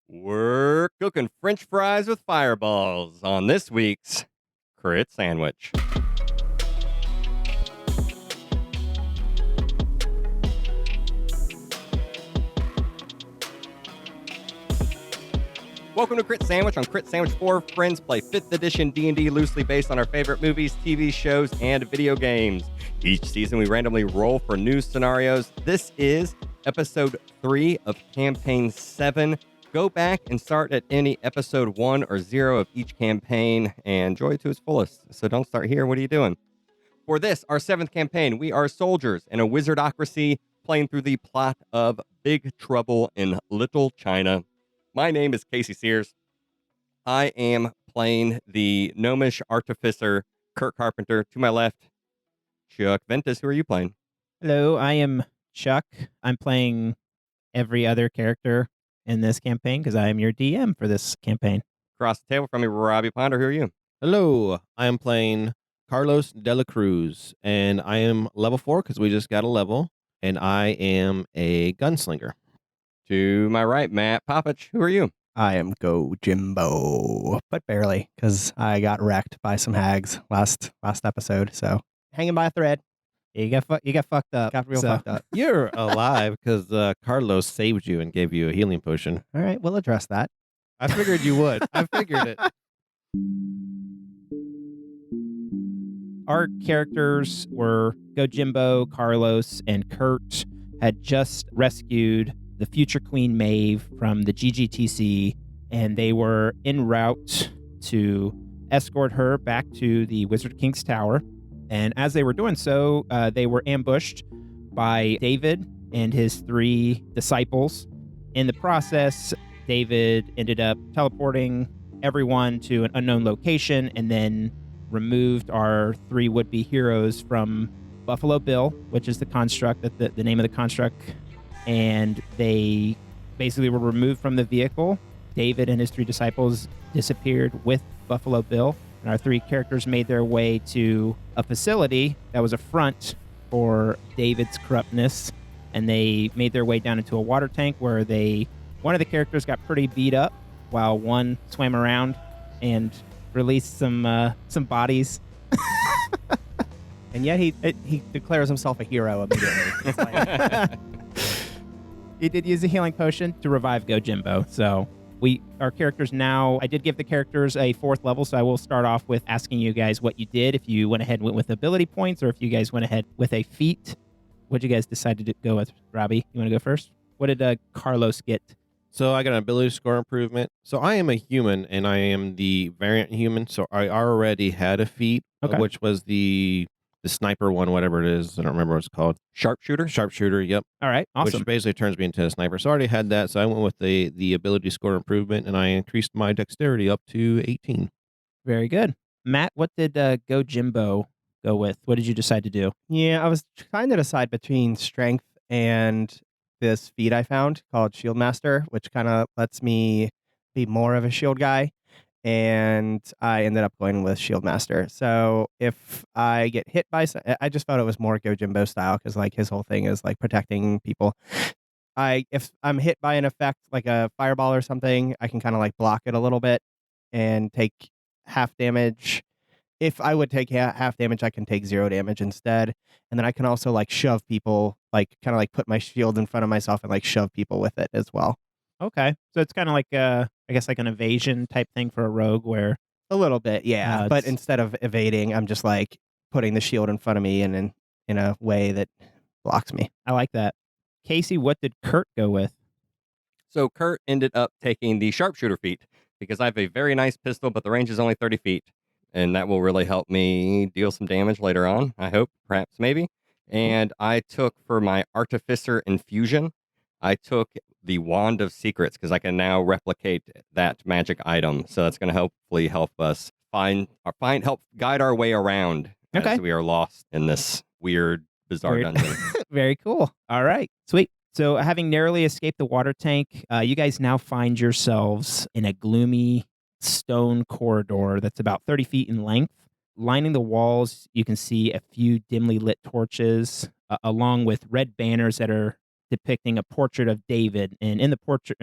We're cooking French fries with fireballs on this week's Crit Sandwich. Welcome to Crit Sandwich. On Crit Sandwich, 4 friends play 5th edition D&D loosely based on our favorite movies, TV shows, and video games. Each season, we randomly roll for new scenarios. This is episode 3 of campaign 7. Go back and start at any episode 1 or 0 of each campaign and enjoy it to its fullest. So don't start here. What are you doing? For this, our 7th campaign, we are soldiers in a wizardocracy playing through the plot of Big Trouble in Little China. My name is Casey Sears. I am playing the Gnomish artificer, Kurt Carpenter. To my left, Chuck Ventus. Who are you playing? Hello, I am Chuck. I'm playing every other character in this campaign because I am your DM for this campaign. Across the table from me, Robbie Ponder. Who are you? Hello, I am playing Carlos Delacruz, and I am level 4 because we just got a level, and I am a gunslinger. To my right, Matt Popich. Who are you? I am Gojimbo, but barely, because I got wrecked by some hags last episode. So hanging by a thread. Yeah, you got fucked up. Got real So- fucked up. You're alive because Carlos saved you and gave you a healing potion. All right, we'll address that. I figured you would. I figured it. Our characters were Gojimbo, Carlos, and Kurt had just rescued the future Queen Maeve from the GGTC, and they were en route to escort her back to the Wizard King's Tower. And as they were doing so, they were ambushed by David and his 3 disciples. In the process, David ended up teleporting everyone to an unknown location and then removed our 3 would-be heroes from Buffalo Bill, which is the construct, the name of the construct. And they basically were removed from the vehicle. David and his 3 disciples disappeared with Buffalo Bill. And our 3 characters made their way to a facility that was a front for David's corruptness. And they made their way down into a water tank where one of the characters got pretty beat up while one swam around and released some bodies. And yet he declares himself a hero immediately. It's like, He did use a healing potion to revive Gojimbo. So our characters now, I did give the characters a 4th level, so I will start off with asking you guys what you did, if you went ahead and went with ability points, or if you guys went ahead with a feat. What did you guys decide to go with? Robbie, you want to go first? What did Carlos get? So I got an ability score improvement. So I am a human, and I am the variant human. So I already had a feat, Okay. which was the sniper one, whatever it is. I don't remember what it's called. Sharpshooter? Sharpshooter, yep. All right, awesome. Which basically turns me into a sniper. So I already had that, so I went with the ability score improvement, and I increased my dexterity up to 18. Very good. Matt, what did Gojimbo go with? What did you decide to do? yeah, I was trying to decide between strength and this feat I found called Shield Master, which kind of lets me be more of a shield guy. And I ended up going with Shield Master. So if I get hit by, I just thought it was more Gojimbo style because like his whole thing is like protecting people. If I'm hit by an effect like a fireball or something, I can kind of like block it a little bit and take half damage. If I would take half damage, I can take 0 damage instead. And then I can also like shove people, like kind of like put my shield in front of myself and like shove people with it as well. Okay, so it's kind of like I guess like an evasion type thing for a rogue where A little bit, yeah. But it's- instead of evading, I'm just like putting the shield in front of me and in a way that blocks me. I like that. Casey, what did Kurt go with? So Kurt ended up taking the sharpshooter feat because I have a very nice pistol, but the range is only 30 feet. And that will really help me deal some damage later on, I hope, perhaps, maybe. And I took for my Artificer Infusion, I took the Wand of Secrets because I can now replicate that magic item. So that's going to hopefully help us help guide our way around Okay. as we are lost in this weird, bizarre Weird. dungeon. Very cool. All right, sweet. So having narrowly escaped the water tank, you guys now find yourselves in a gloomy stone corridor that's about 30 feet in length. Lining the walls, you can see a few dimly lit torches, along with red banners that are depicting a portrait of David. And in the portrait,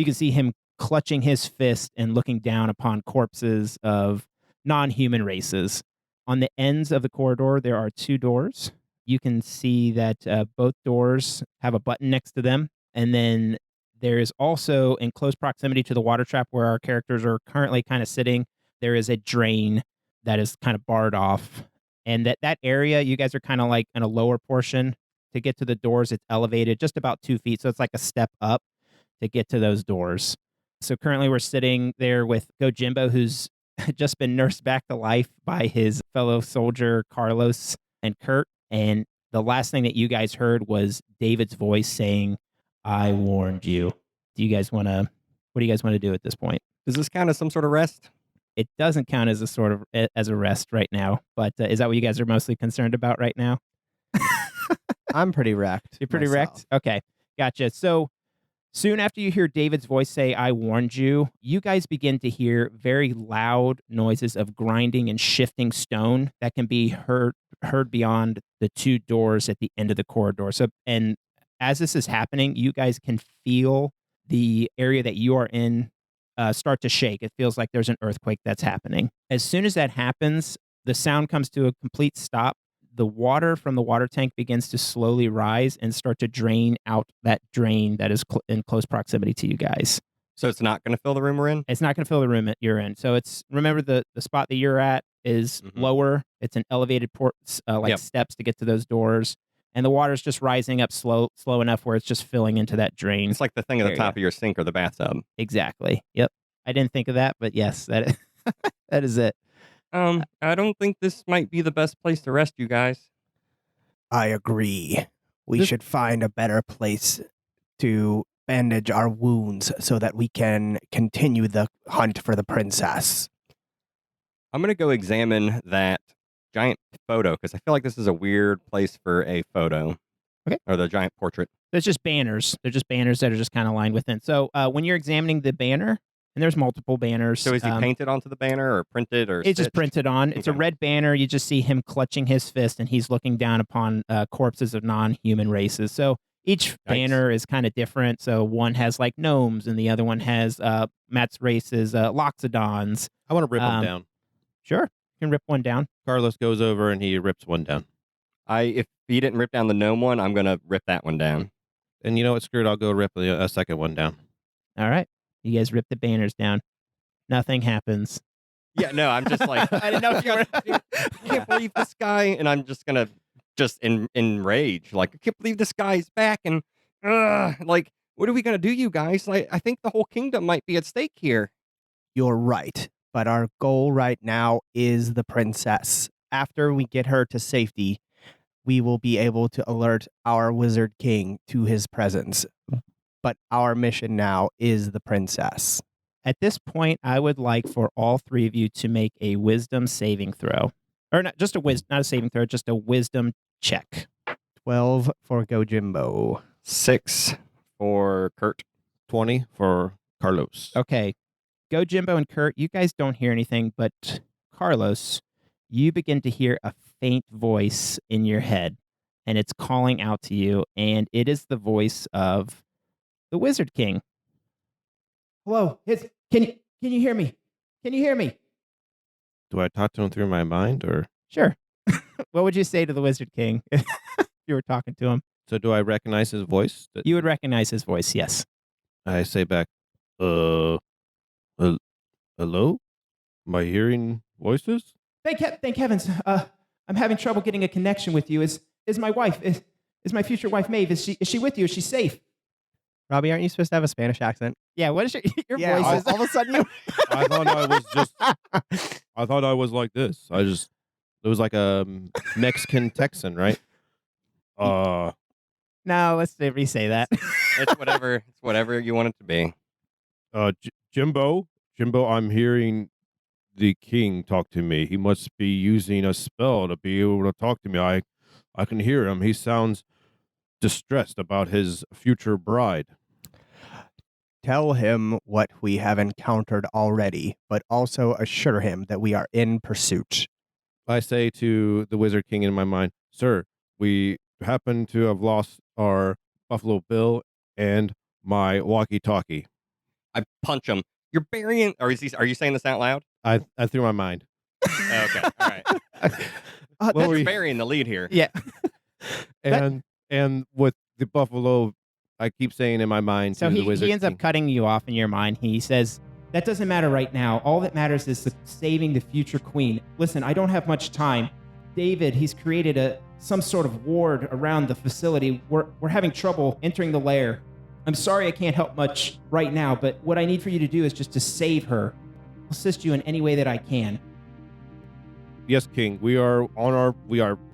You can see him clutching his fist and looking down upon corpses of non-human races. On the ends of the corridor, there are 2 doors. You can see that both doors have a button next to them. And then there is also, in close proximity to the water trap where our characters are currently kind of sitting, there is a drain that is kind of barred off. And that area, you guys are kind of like in a lower portion. To get to the doors, it's elevated just about 2 feet. So it's like a step up to get to those doors. So currently we're sitting there with Gojimbo, who's just been nursed back to life by his fellow soldier, Carlos and Kurt. And the last thing that you guys heard was David's voice saying, "I warned you." What do you guys want to do at this point? Does this count as some sort of rest? It doesn't count as a rest right now, but is that what you guys are mostly concerned about right now? I'm pretty wrecked. You're pretty myself. wrecked? Okay, gotcha. So soon after you hear David's voice say, "I warned you," you guys begin to hear very loud noises of grinding and shifting stone that can be heard beyond the 2 doors at the end of the corridor. So, and as this is happening, you guys can feel the area that you are in start to shake. It feels like there's an earthquake that's happening. As soon as that happens, the sound comes to a complete stop. The water from the water tank begins to slowly rise and start to drain out that drain that is in close proximity to you guys. So it's not going to fill the room we're in? It's not going to fill the room that you're in. So it's, remember the spot that you're at is lower. It's an elevated steps to get to those doors. And the water's just rising up slow enough where it's just filling into that drain. It's like the thing at the top of your sink or the bathtub. Exactly. Yep. I didn't think of that, but yes, that is it. I don't think this might be the best place to rest you guys. I agree. We should find a better place to bandage our wounds so that we can continue the hunt for the princess. I'm going to go examine that giant photo because I feel like this is a weird place for a photo. Okay. Or the giant portrait. There's just banners. They're just banners that are just kind of lined within. So when you're examining the banner, and there's multiple banners. So is he painted onto the banner or printed or It's just printed on. It's a red banner. You just see him clutching his fist and he's looking down upon corpses of non-human races. So each banner is kind of different. So one has like gnomes and the other one has Matt's races, Loxodons. I want to rip them down. Sure. You can rip one down. Carlos goes over and he rips one down. If he didn't rip down the gnome one, I'm going to rip that one down. And you know what? Screw it. I'll go rip a second one down. All right. You guys rip the banners down. Nothing happens. Yeah, no, I'm just like, I didn't know if you were, I can't believe this guy. And I'm just going to enrage. Like, I can't believe this guy's back. And like, what are we going to do, you guys? Like, I think the whole kingdom might be at stake here. You're right. But our goal right now is the princess. After we get her to safety, we will be able to alert our wizard king to his presence. But our mission now is the princess. At this point, I would like for all 3 of you to make a wisdom saving throw. Or not just not a saving throw, just a wisdom check. 12 for Gojimbo. 6 for Kurt. 20 for Carlos. Okay. Gojimbo and Kurt, you guys don't hear anything, but Carlos, you begin to hear a faint voice in your head, and it's calling out to you, and it is the voice of the Wizard King. Hello, can you hear me? Can you hear me? Do I talk to him through my mind or? Sure. What would you say to the Wizard King if you were talking to him? So do I recognize his voice? You would recognize his voice, yes. I say back, hello? Am I hearing voices? Thank heavens. I'm having trouble getting a connection with you. Is my wife, is my future wife Maeve, is she with you? Is she safe? Robbie, aren't you supposed to have a Spanish accent? Yeah, what is your Yeah, voice? all of a sudden you... I thought I was like this. It was like a Mexican Texan, right? No, let's re-say that. It's whatever you want it to be. Jimbo, I'm hearing the king talk to me. He must be using a spell to be able to talk to me. I can hear him. He sounds distressed about his future bride. Tell him what we have encountered already, but also assure him that we are in pursuit. I say to the Wizard King in my mind, sir, we happen to have lost our Buffalo Bill and my walkie-talkie. I punch him. You're burying. Or are you saying this out loud? I threw my mind. Okay, all right. Oh, Well, You're we- burying the lead here. yeah. And with the buffalo, I keep saying in my mind So to the wizard he ends up king. cutting you off in your mind. He says, that doesn't matter right now. All that matters is saving the future queen. Listen, I don't have much time. David, he's created some sort of ward around the facility. We're having trouble entering the lair. I'm sorry I can't help much right now, but what I need for you to do is just to save her. I'll assist you in any way that I can. Yes, King. We are.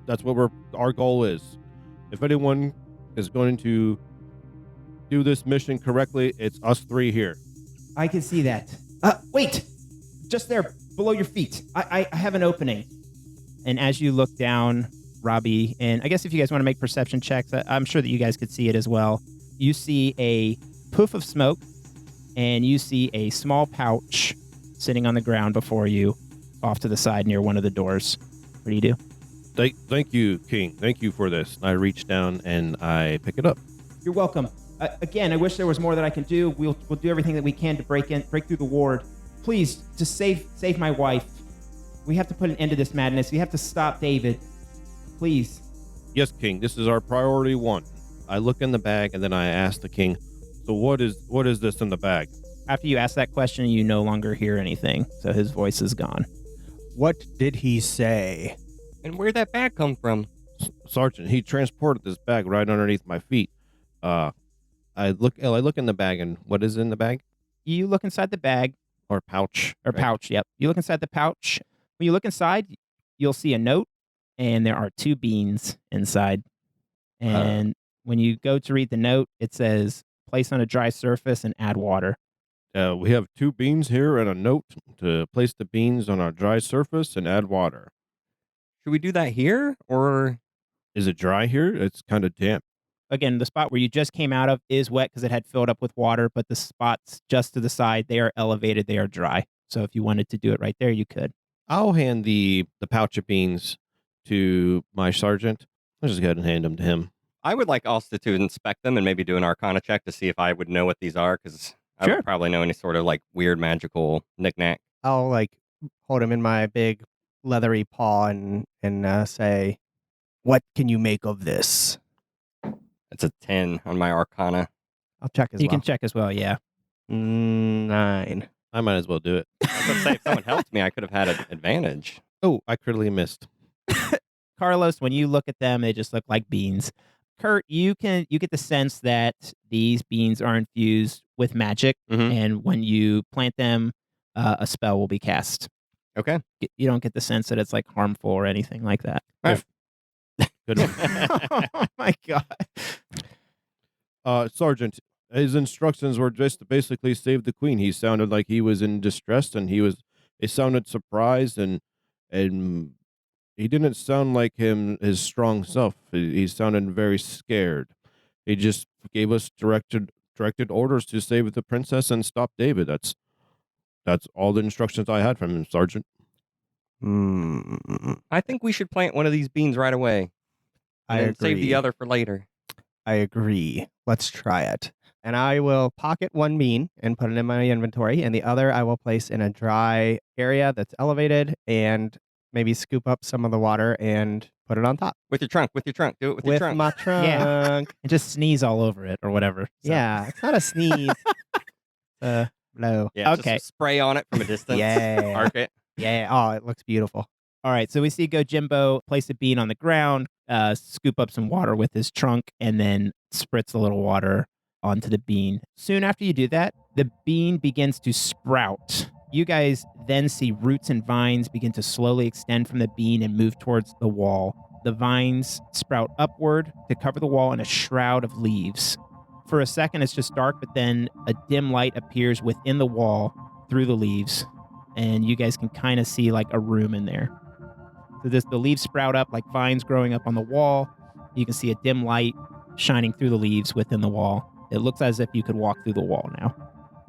That's what our goal is. If anyone is going to do this mission correctly, it's us three here. I can see that. Wait! Just there, below your feet. I have an opening. And as you look down, Robbie, and I guess if you guys want to make perception checks, I'm sure that you guys could see it as well. You see a poof of smoke, and you see a small pouch sitting on the ground before you, off to the side near one of the doors. What do you do? Thank you, King. Thank you for this. I reach down and I pick it up. You're welcome. Again, I wish there was more that I can do. We'll do everything that we can to break through the ward. Please, just save my wife. We have to put an end to this madness. We have to stop David. Please. Yes, King. This is our priority one. I look in the bag and then I ask the king, so what is this in the bag? After you ask that question, you no longer hear anything, so his voice is gone. What did he say? And where'd that bag come from? Sergeant, he transported this bag right underneath my feet. I look in the bag, and what is in the bag? You look inside the bag, Or pouch. or right? pouch, yep. You look inside the pouch. When you look inside, you'll see a note, and there are 2 beans inside. And when you go to read the note, it says, place on a dry surface and add water. We have 2 beans here and a note to place the beans on our dry surface and add water. Should we do that here, or Is it dry here? It's kind of damp. Again, the spot where you just came out of is wet because it had filled up with water, but the spots just to the side, they are elevated, they are dry. So if you wanted to do it right there, you could. I'll hand the pouch of beans to my sergeant. I'll just go ahead and hand them to him. I would like also to inspect them and maybe do an Arcana check to see if I would know what these are, because I Sure. would probably know any sort of like weird magical knickknack. I'll hold him in my big leathery paw and say, "What can you make of this?" It's a 10 on my Arcana. I'll check as You well. can check as well, yeah. 9. I might as well do it. I was going to say, if someone helped me, I could have had an advantage. Oh, I critically missed. Carlos, when you look at them, they just look like beans. Kurt, you get the sense that these beans are infused with magic, Mhm. and when you plant them, a spell will be cast. Okay. You don't get the sense that it's like harmful or anything like that. Good one. Oh my god! Sergeant, his instructions were just to basically save the queen. He sounded like he was in distress, and he sounded surprised, and he didn't sound like his strong self. He sounded very scared. He just gave us directed orders to save the princess and stop David. That's all the instructions I had from him, Sergeant. I think we should plant one of these beans right away. And I then save the agree. other for later. I agree. Let's try it. And I will pocket 1 bean and put it in my inventory, and the other I will place in a dry area that's elevated and maybe scoop up some of the water and put it on top. With your trunk. Do it with your trunk. my trunk. Yeah. And just sneeze all over it or whatever. So- Yeah, it's not a sneeze. Blow. Yeah, Okay. just spray on it from a distance. Yeah. Arc it. Yeah. Oh, it looks beautiful. All right, so we see Gojimbo place a bean on the ground, scoop up some water with his trunk, and then spritz a little water onto the bean. Soon after you do that, the bean begins to sprout. You guys then see roots and vines begin to slowly extend from the bean and move towards the wall. The vines sprout upward to cover the wall in a shroud of leaves. For a second, it's just dark, but then a dim light appears within the wall through the leaves, and you guys can kind of see like a room in there. So the leaves sprout up like vines growing up on the wall. You can see a dim light shining through the leaves within the wall. It looks as if you could walk through the wall now.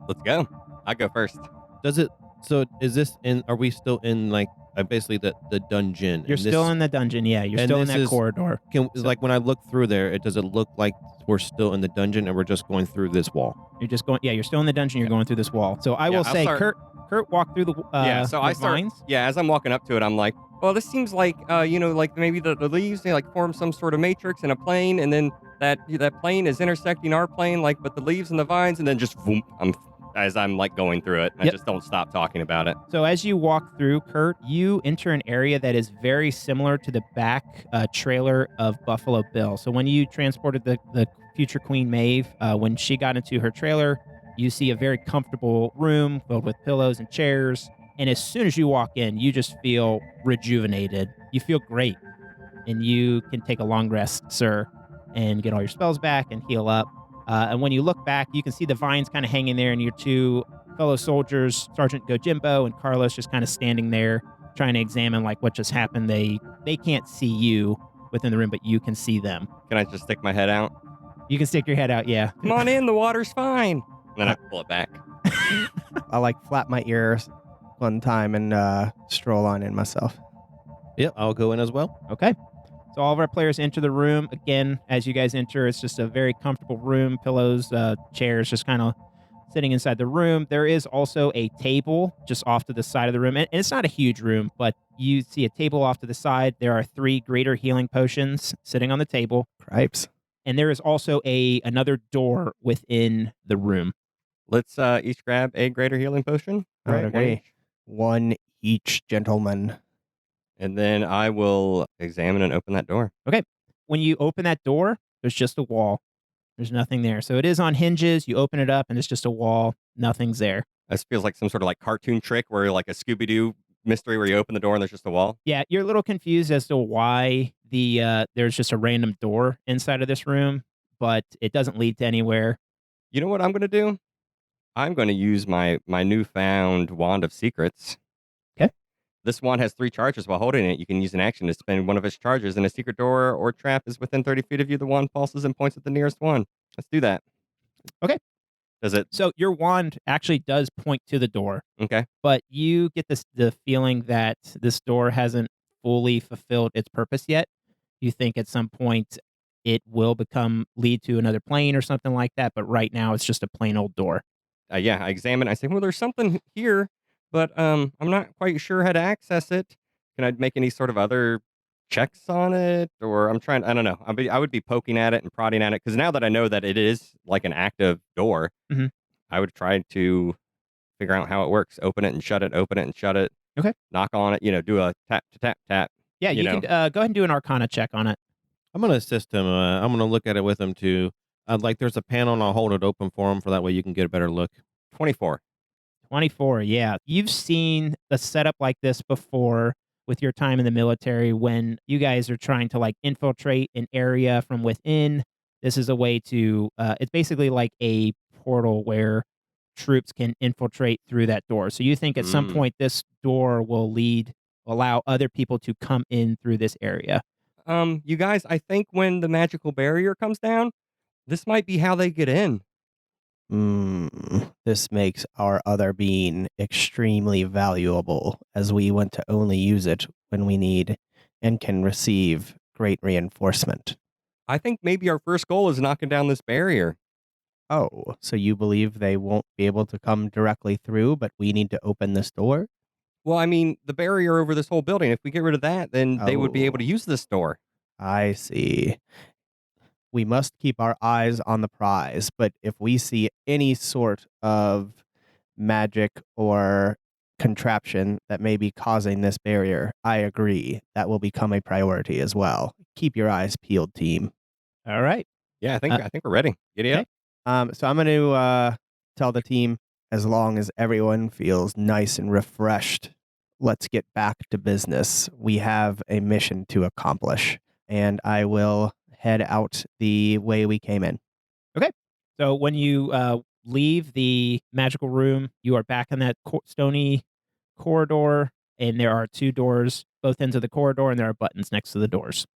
Let's go. I'll go first. Does it? So is this in? Are we still in like basically the dungeon. You're still in the dungeon. Yeah, you're and still in this that is- corridor. Like when I look through there, does it look like we're still in the dungeon and we're just going through this wall? You're just going. Yeah, you're still in the dungeon. You're going through this wall. So I will I'll say, start- Kurt walked through the so the I start. vines. Yeah, as I'm walking up to it, I'm like, well, this seems like like maybe the leaves they like form some sort of matrix in a plane, and then that plane is intersecting our plane, like, but the leaves and the vines, and then just boom, as I'm like going through it. I Yep. just don't stop talking about it. So as you walk through, Kurt, you enter an area that is very similar to the back trailer of Buffalo Bill. So when you transported the future Queen Maeve, when she got into her trailer, you see a very comfortable room filled with pillows and chairs. And as soon as you walk in, you just feel rejuvenated. You feel great. And you can take a long rest, sir, and get all your spells back and heal up. And when you look back, you can see the vines kind of hanging there, and your two fellow soldiers, Sergeant Gojimbo and Carlos, just kind of standing there trying to examine like what just happened. They can't see you within the room, but you can see them. Can I just stick my head out? You can stick your head out, yeah. Come on in, the water's fine. And then I pull it back. I like flap my ears one time and stroll on in myself. Yep, I'll go in as well. Okay. So all of our players enter the room. Again, as you guys enter, it's just a very comfortable room, pillows, chairs, just kind of sitting inside the room. There is also a table just off to the side of the room. And it's not a huge room, but you see a table off to the side. There are 3 greater healing potions sitting on the table. Cripes. And there is also another door within the room. Let's each grab a greater healing potion. I would Right, one agree. each. One each, gentleman. And then I will examine and open that door. When you open that door, there's just a wall. There's nothing there. So it is on hinges. You open it up and it's just a wall. Nothing's there. This feels like some sort of like cartoon trick where like a Scooby-Doo mystery where you open the door and there's just a wall. Yeah, you're a little confused as to why there's just a random door inside of this room, but it doesn't lead to anywhere. You know what I'm going to do? I'm going to use my newfound Wand of Secrets. Okay. This wand has 3 charges. While holding it, you can use an action to spend one of its charges, and a secret door or trap is within 30 feet of you. The wand pulses and points at the nearest one. Let's do that. Okay. Does it? So your wand actually does point to the door, Okay. but you get the feeling that this door hasn't fully fulfilled its purpose yet. You think at some point it will lead to another plane or something like that, but right now it's just a plain old door. Yeah, I examine. I say, well, there's something here, but I'm not quite sure how to access it. Can I make any sort of other checks on it? Or I don't know. I would be poking at it and prodding at it, because now that I know that it is like an active door, Mhm. I would try to figure out how it works. Open it and shut it, open it and shut it. Okay. Knock on it, do a tap to tap tap. Yeah, you can go ahead and do an Arcana check on it. I'm going to assist him. I'm going to look at it with him too. Like there's a panel and I'll hold it open for him, for that way you can get a better look. 24. 24, yeah. You've seen a setup like this before with your time in the military when you guys are trying to like infiltrate an area from within. This is a way to, it's basically like a portal where troops can infiltrate through that door. So you think at some point this door will allow other people to come in through this area. You guys, I think when the magical barrier comes down, this might be how they get in. This makes our other being extremely valuable, as we want to only use it when we need and can receive great reinforcement. I think maybe our first goal is knocking down this barrier. Oh, so you believe they won't be able to come directly through, but we need to open this door? Well, I mean, the barrier over this whole building, if we get rid of that, then they would be able to use this door. I see. We must keep our eyes on the prize, but if we see any sort of magic or contraption that may be causing this barrier, I agree. That will become a priority as well. Keep your eyes peeled, team. All right. Yeah, I think we're ready. Giddy up. So I'm going to tell the team, as long as everyone feels nice and refreshed, let's get back to business. We have a mission to accomplish, and I will head out the way we came in. So when you leave the magical room, you are back in that stony corridor, and there are 2 doors, both ends of the corridor, and there are buttons next to the doors.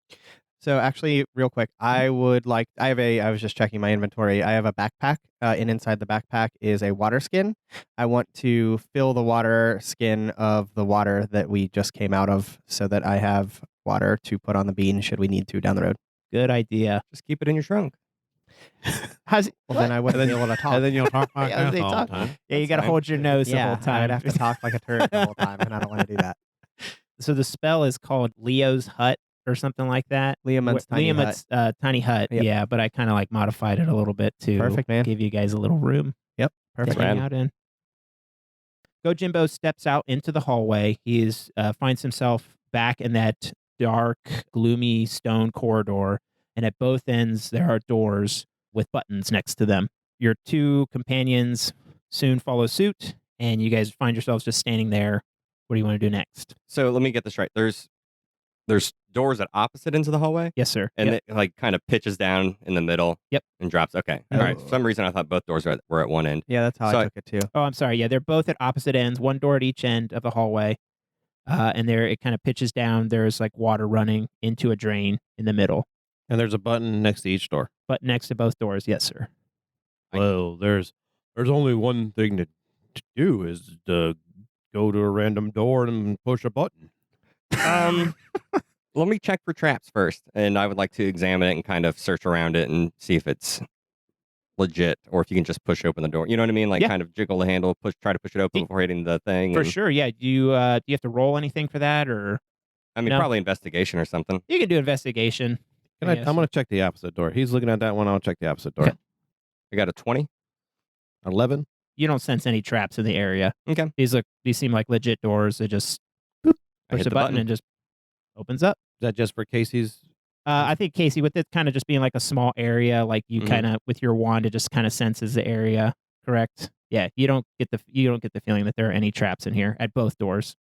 So actually, real quick, I was just checking my inventory. I have a backpack, and inside the backpack is a water skin. I want to fill the water skin of the water that we just came out of so that I have water to put on the bean should we need to down the road. Good idea. Just keep it in your trunk. How's it? Well, then I wouldn't be able to talk. And then you'll talk like Yeah, that they all talk- the time. Yeah, you That's got to fine. hold your nose the whole time. I'd have to talk like a turret the whole time, and I don't want to do that. So the spell is called Leo's Hut or something like that. Liam's tiny hut. Tiny Hut. Yep. Yeah, but I kind of like modified it a little bit to Perfect, man. give you guys a little room Perfect. to hang Rad. out in. Gojimbo steps out into the hallway. He finds himself back in that dark, gloomy stone corridor, and at both ends there are doors with buttons next to them. Your two companions soon follow suit, and you guys find yourselves just standing there. What do you want to do next? So let me get this right. There's doors at opposite ends of the hallway, Yes, sir. and Yep. it like kind of pitches down in the middle. Yep. And drops. Okay. All right. For Oh. some reason, I thought both doors were at one end. Yeah, that's how So I took it too. Oh, I'm sorry. Yeah, they're both at opposite ends. One door at each end of the hallway, and there it kind of pitches down. There's like water running into a drain in the middle, And there's a button next to each door. but next to both doors. Yes, sir. Well, there's only one thing to do is to go to a random door and push a button. Let me check for traps first, and I would like to examine it and kind of search around it and see if it's legit, or if you can just push open the door. You know what I mean? Like Yeah. kind of jiggle the handle, try to push it open before hitting the thing. For and- sure. Yeah. Do you have to roll anything for that, or I mean, No. probably investigation or something. you can do investigation? I'm Yes. going to check the opposite door. He's looking at that one. I'll check the opposite door. Okay. I got a 20. 11. You don't sense any traps in the area. Okay. These seem like legit doors. They just I push hit the button and just opens up. Is that just for Casey's? I think Casey, with it kind of just being like a small area, like you Mhm. kind of with your wand, it just kind of senses the area. Correct? Yeah. You don't get the feeling that there are any traps in here at both doors.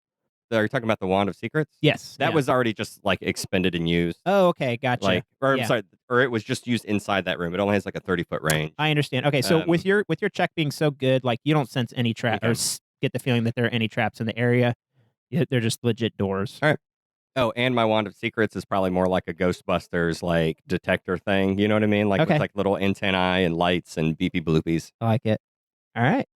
Are you talking about the Wand of Secrets? Yes. That yeah. was already just like expended and used. Oh, okay. Gotcha. Like, or Yeah. I'm sorry, or it was just used inside that room. It only has like a 30-foot range. I understand. Okay, so Um, with your check being so good, like you don't sense any trap or Okay. get the feeling that there are any traps in the area. Yeah, they're just legit doors. All right. Oh, and my Wand of Secrets is probably more like a Ghostbusters like detector thing. You know what I mean? Like Okay. with like little antennae and lights and beepy bloopies. I like it. All right.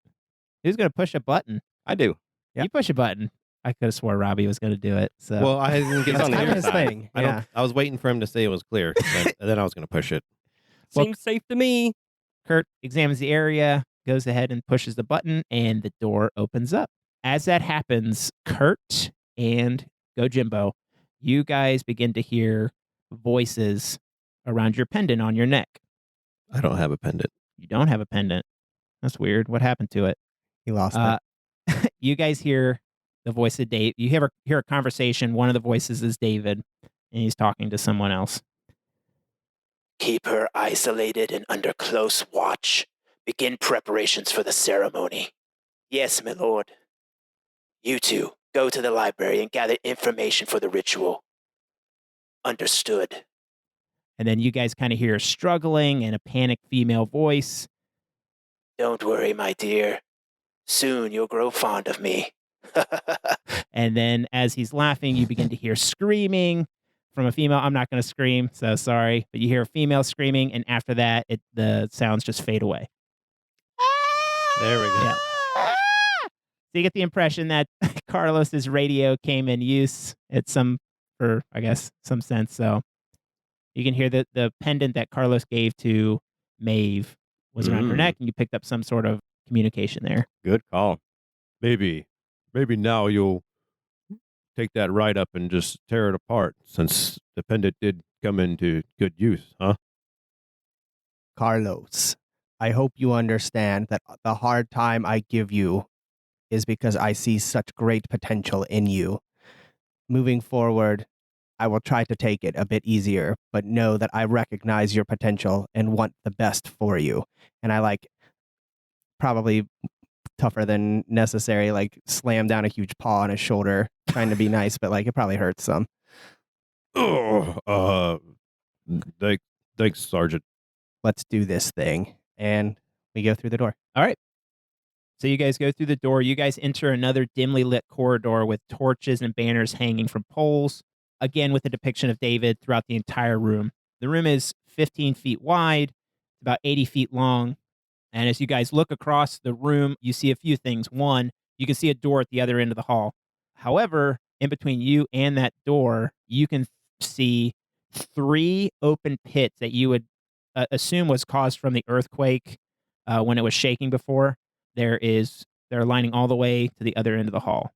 Who's gonna push a button? I do. You push a button. I could have swore Robbie was gonna do it. So Well, I didn't get He's on the kind of other his side. thing. I Yeah. don't. I was waiting for him to say it was clear, and then I was going to push it. Well- Seems safe to me. Kurt examines the area, goes ahead and pushes the button, and the door opens up. As that happens, Kurt and Gojimbo, you guys begin to hear voices around your pendant on your neck. I don't have a pendant. You don't have a pendant. That's weird. What happened to it? He lost Uh, it. you guys hear the voice of Dave. You hear a conversation. One of the voices is David, and he's talking to someone else. Keep her isolated and under close watch. Begin preparations for the ceremony. Yes, my lord. You two, go to the library and gather information for the ritual. Understood. And then you guys kind of hear struggling and a panicked female voice. Don't worry, my dear. Soon you'll grow fond of me. And then as he's laughing, you begin to hear screaming from a female. I'm not going to scream, so sorry. But you hear a female screaming, and after that, the sounds just fade away. There we go. Yeah. So you get the impression that Carlos's radio came in use at some sense. So you can hear that the pendant that Carlos gave to Maeve was around her Mm. neck, and you picked up some sort of communication there. Good call. Maybe now you'll take that right up and just tear it apart, since the pendant did come into good use, huh? Carlos, I hope you understand that the hard time I give you is because I see such great potential in you. Moving forward, I will try to take it a bit easier, but know that I recognize your potential and want the best for you. And I probably tougher than necessary, slam down a huge paw on his shoulder, trying to be nice, but it probably hurts some. Oh, thanks, Sergeant. Let's do this thing. And we go through the door. All right. So you guys go through the door. You guys enter another dimly lit corridor with torches and banners hanging from poles. again with a depiction of David throughout the entire room. The room is 15 feet wide, about 80 feet long. And as you guys look across the room, you see a few things. One, you can see a door at the other end of the hall. However, in between you and that door, you can see 3 open pits that you would assume was caused from the earthquake when it was shaking before. They're lining all the way to the other end of the hall.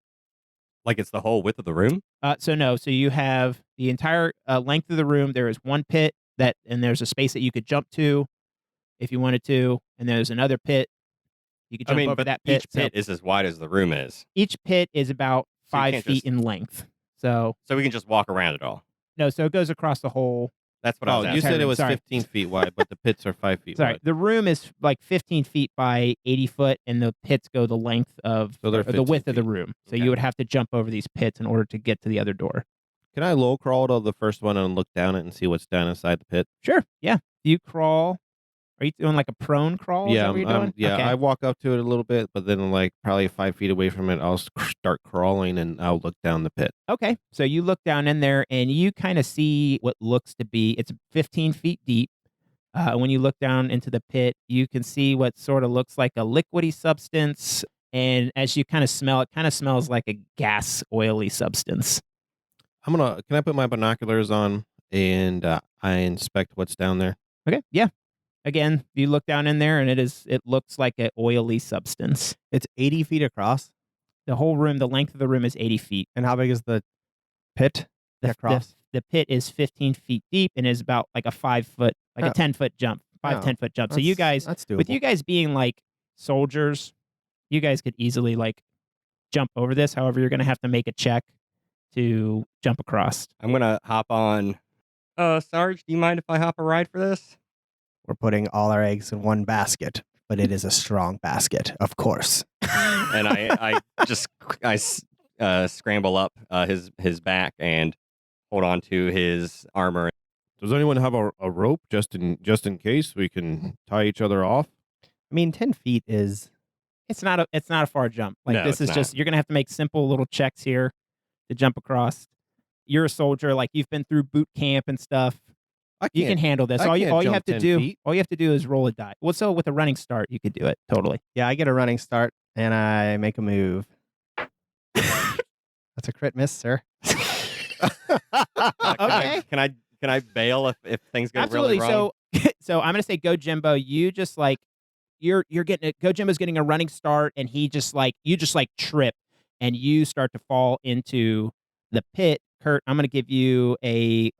Like it's the whole width of the room? So you have the entire length of the room. There is one pit and there's a space that you could jump to if you wanted to, and there's another pit. You could jump over but that pit. each pit is as wide as the room is. Each pit is about So you 5 can't feet just- in length. So we can just walk around it all. no, so it goes across the whole. That's what I was Oh, asking. you said it was Sorry. 15 feet wide, but the pits are 5 feet Sorry, wide. the room is like 15 feet by 80 foot, and the pits go the length of So they're the 15 width of the feet. room. So Okay. you would have to jump over these pits in order to get to the other door. Can I low crawl to the first one and look down it and see what's down inside the pit? Sure. Yeah. You crawl. Are you doing like a prone crawl? Is that what you're doing? yeah. Okay. I walk up to it a little bit, but then like probably 5 feet away from it, I'll start crawling and I'll look down the pit. Okay, so you look down in there and you kind of see what looks to be, it's 15 feet deep. When you look down into the pit, you can see what sort of looks like a liquidy substance. And as you kind of smell, it kind of smells like a gas, oily substance. Can I put my binoculars on and I inspect what's down there? Okay, yeah. Again, you look down in there and it looks like an oily substance. It's 80 feet across. The whole room, the length of the room is 80 feet. And how big is the pit across? The pit is 15 feet deep and is about like a 5 foot, like a Oh. 10-foot jump, 10-foot jump. So you guys, that's doable. with you guys being like soldiers, you guys could easily like jump over this. However, you're going to have to make a check to jump across. I'm going to hop on. Sarge, do you mind if I hop a ride for this? We're putting all our eggs in one basket, but it is a strong basket, of course. And I scramble up his back and hold on to his armor. Does anyone have a rope just in case we can tie each other off? I mean, 10 feet is... It's not a far jump. Like No, this it's is just not. you're going to have to make simple little checks here to jump across. You're a soldier, like you've been through boot camp and stuff. You can handle this. I All can't you have jump to 10 do, feet. all you have to do is roll a die. Well, so with a running start, you could do it totally. Yeah, I get a running start, and I make a move. That's a crit miss, sir. Okay. Can I bail if things go Absolutely. really wrong? So I'm gonna say Gojimbo, you just like you're getting it. Gojimbo's getting a running start, and you just trip, and you start to fall into the pit. Kurt, I'm gonna give you a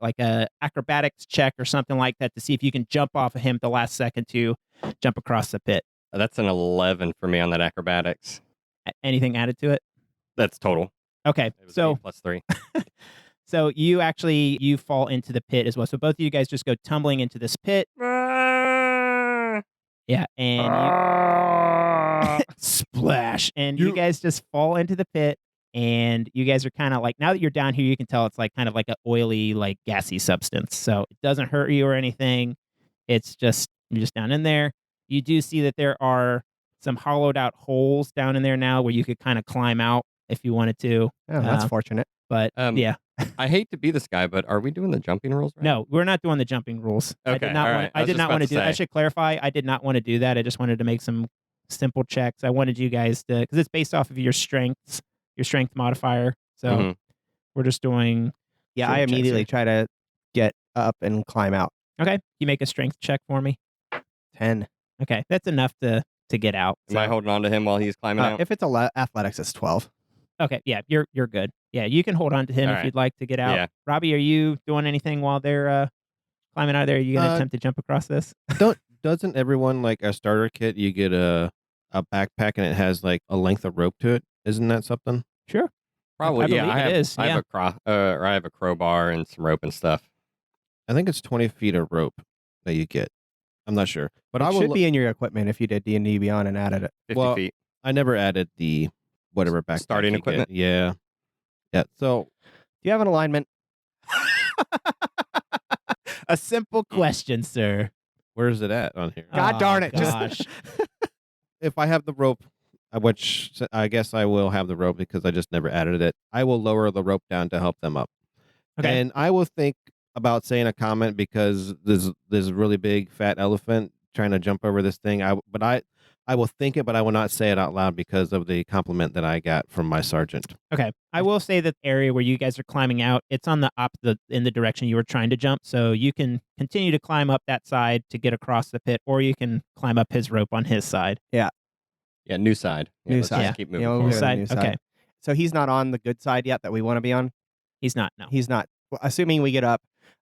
acrobatics check or something like that to see if you can jump off of him at the last second to jump across the pit. That's an 11 for me on that acrobatics. Anything added to it? That's total. Okay, It was so 8 plus 3. so you fall into the pit as well. So both of you guys just go tumbling into this pit. Yeah, and you splash, and you guys just fall into the pit, and you guys are kind of like, now that you're down here, you can tell it's like kind of like an oily, like gassy substance. So it doesn't hurt you or anything. It's just you're just down in there. You do see that there are some hollowed out holes down in there now where you could kind of climb out if you wanted to. Oh, that's fortunate. But yeah. I hate to be this guy, but are we doing the jumping rules right? No, we're not doing the jumping rules. I Okay, did not all want. right. I did not want to do that. I say. should clarify. I did not want to do that. I just wanted to make some simple checks. I wanted you guys to, because it's based off of your strengths, your strength modifier. So Mhm. we're just doing. Yeah, Sure, I checks immediately here. try to get up and climb out. Okay, you make a strength check for me. 10. Okay, that's enough to get out. Am I holding on to him while he's climbing out? If it's athletics, it's 12. Okay, yeah, you're good. Yeah, you can hold on to him All if right. you'd like to get out. Yeah. Robbie, are you doing anything while they're climbing out of there? Are you gonna attempt to jump across this? Doesn't everyone like a starter kit? You get a backpack and it has like a length of rope to it. Isn't that something? Sure. Probably, I yeah. believe I it have, is, I have I have a crowbar and some rope and stuff. I think it's 20 feet of rope that you get. I'm not sure, but It I will. should be in your equipment if you did D&D Beyond and added it. 50 Well, feet. I never added the whatever backpack Starting you get. equipment? Yeah, yeah. So Do you have an alignment? A simple question, sir. where is it at on here? God darn it, just- Gosh. If I have the rope, which I guess I will have the rope because I just never added it, I will lower the rope down to help them up. Okay. And I will think about saying a comment because there's a really big fat elephant trying to jump over this thing. I will think it, but I will not say it out loud because of the compliment that I got from my sergeant. Okay. I will say that the area where you guys are climbing out, it's on the opposite in the direction you were trying to jump. So you can continue to climb up that side to get across the pit, or you can climb up his rope on his side. Yeah, new side. Yeah, New let's side. just keep moving Yeah, we'll forward. go to the Side? new side. Okay. So he's not on the good side yet that we want to be on. He's not. No. He's not. Well, assuming we get up,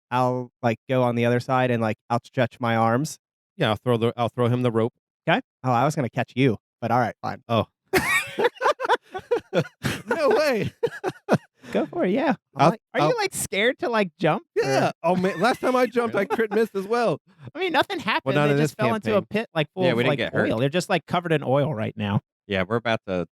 I'll like go on the other side and like outstretch my arms. Yeah, I'll throw him the rope. Oh, I was gonna catch you, but all right, fine. Oh. No way. Go for it. Yeah. I'll- Are you like scared to like jump? Yeah. Oh man, last time I jumped, I crit missed as well. I mean, nothing happened. not They in just this fell into a campaign. pit like full Yeah, of we didn't like get hurt. oil. They're just like covered in oil right now. Yeah, we're about to.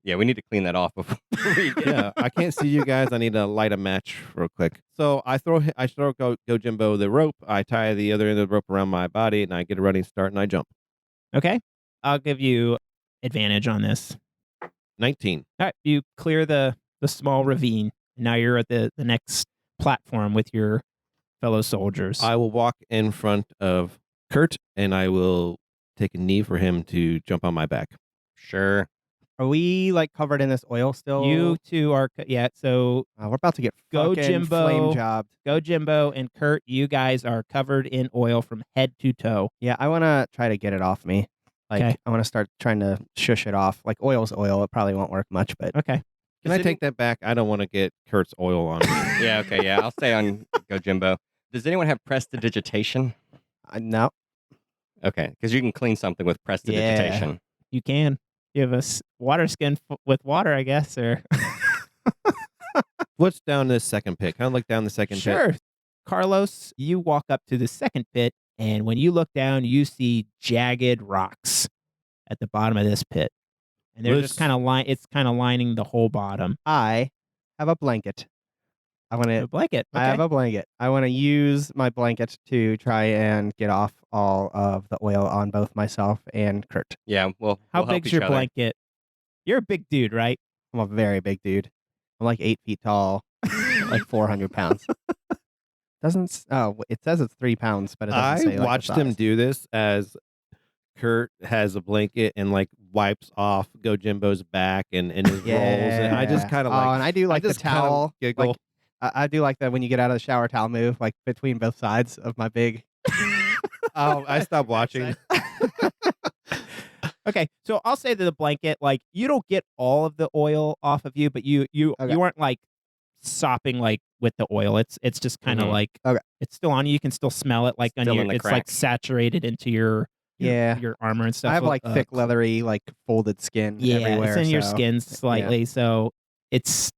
Yeah, we need to clean that off before we get. Yeah, I can't see you guys. I need to light a match real quick. So I throw Gojimbo the rope. I tie the other end of the rope around my body, and I get a running start, and I jump. Okay. I'll give you advantage on this. 19. All right. You clear the small ravine. Now you're at the next platform with your fellow soldiers. I will walk in front of Kurt, and I will take a knee for him to jump on my back. Sure. Are we like covered in this oil still? You two are, yeah. So We're about to get Go fucking Jimbo. flame jobbed. Gojimbo and Kurt, you guys are covered in oil from head to toe. Yeah, I want to try to get it off me. Like, Okay. I want to start trying to shush it off. Like, oil's oil. It probably won't work much, but Okay. Can I take that back? I don't want to get Kurt's oil on me. Yeah. Okay. Yeah, I'll stay on Gojimbo. Does anyone have prestidigitation? no. Okay, because you can clean something with prestidigitation. You can. You have a water skin with water, I guess, or What's down this second pit? Kind of look down the second pit. sure. Carlos, you walk up to the second pit, and when you look down, you see jagged rocks at the bottom of this pit, and they're just Let's- kind of It's kind of lining the whole bottom. I have a blanket. I want A to. blanket. I have a blanket. I want to use my blanket to try and get off all of the oil on both myself and Kurt. Yeah. Well, How we'll help big's each your other. blanket? You're a big dude, right? I'm a very big dude. I'm like 8 feet tall, like 400 pounds. It says it's 3 pounds, but it doesn't I say, like, the watched him size. do this as Kurt has a blanket and like wipes off Gojimbo's back and his rolls, and I just kind of like. and I do like the just kinda towel. giggle. Like, I do like that when you get out of the shower towel move, like between both sides of my big. Oh, I stopped watching. Okay, so I'll say that the blanket, like, you don't get all of the oil off of you, but you Okay. aren't like sopping like with the oil. It's just kind of Mhm. like Okay. it's still on you. You can still smell it, like on Still your. in the It's like cracks. saturated into your Yeah. your armor and stuff. I have like thick, cl- leathery, like folded skin Yeah, everywhere. it's in your so- skin slightly, so it's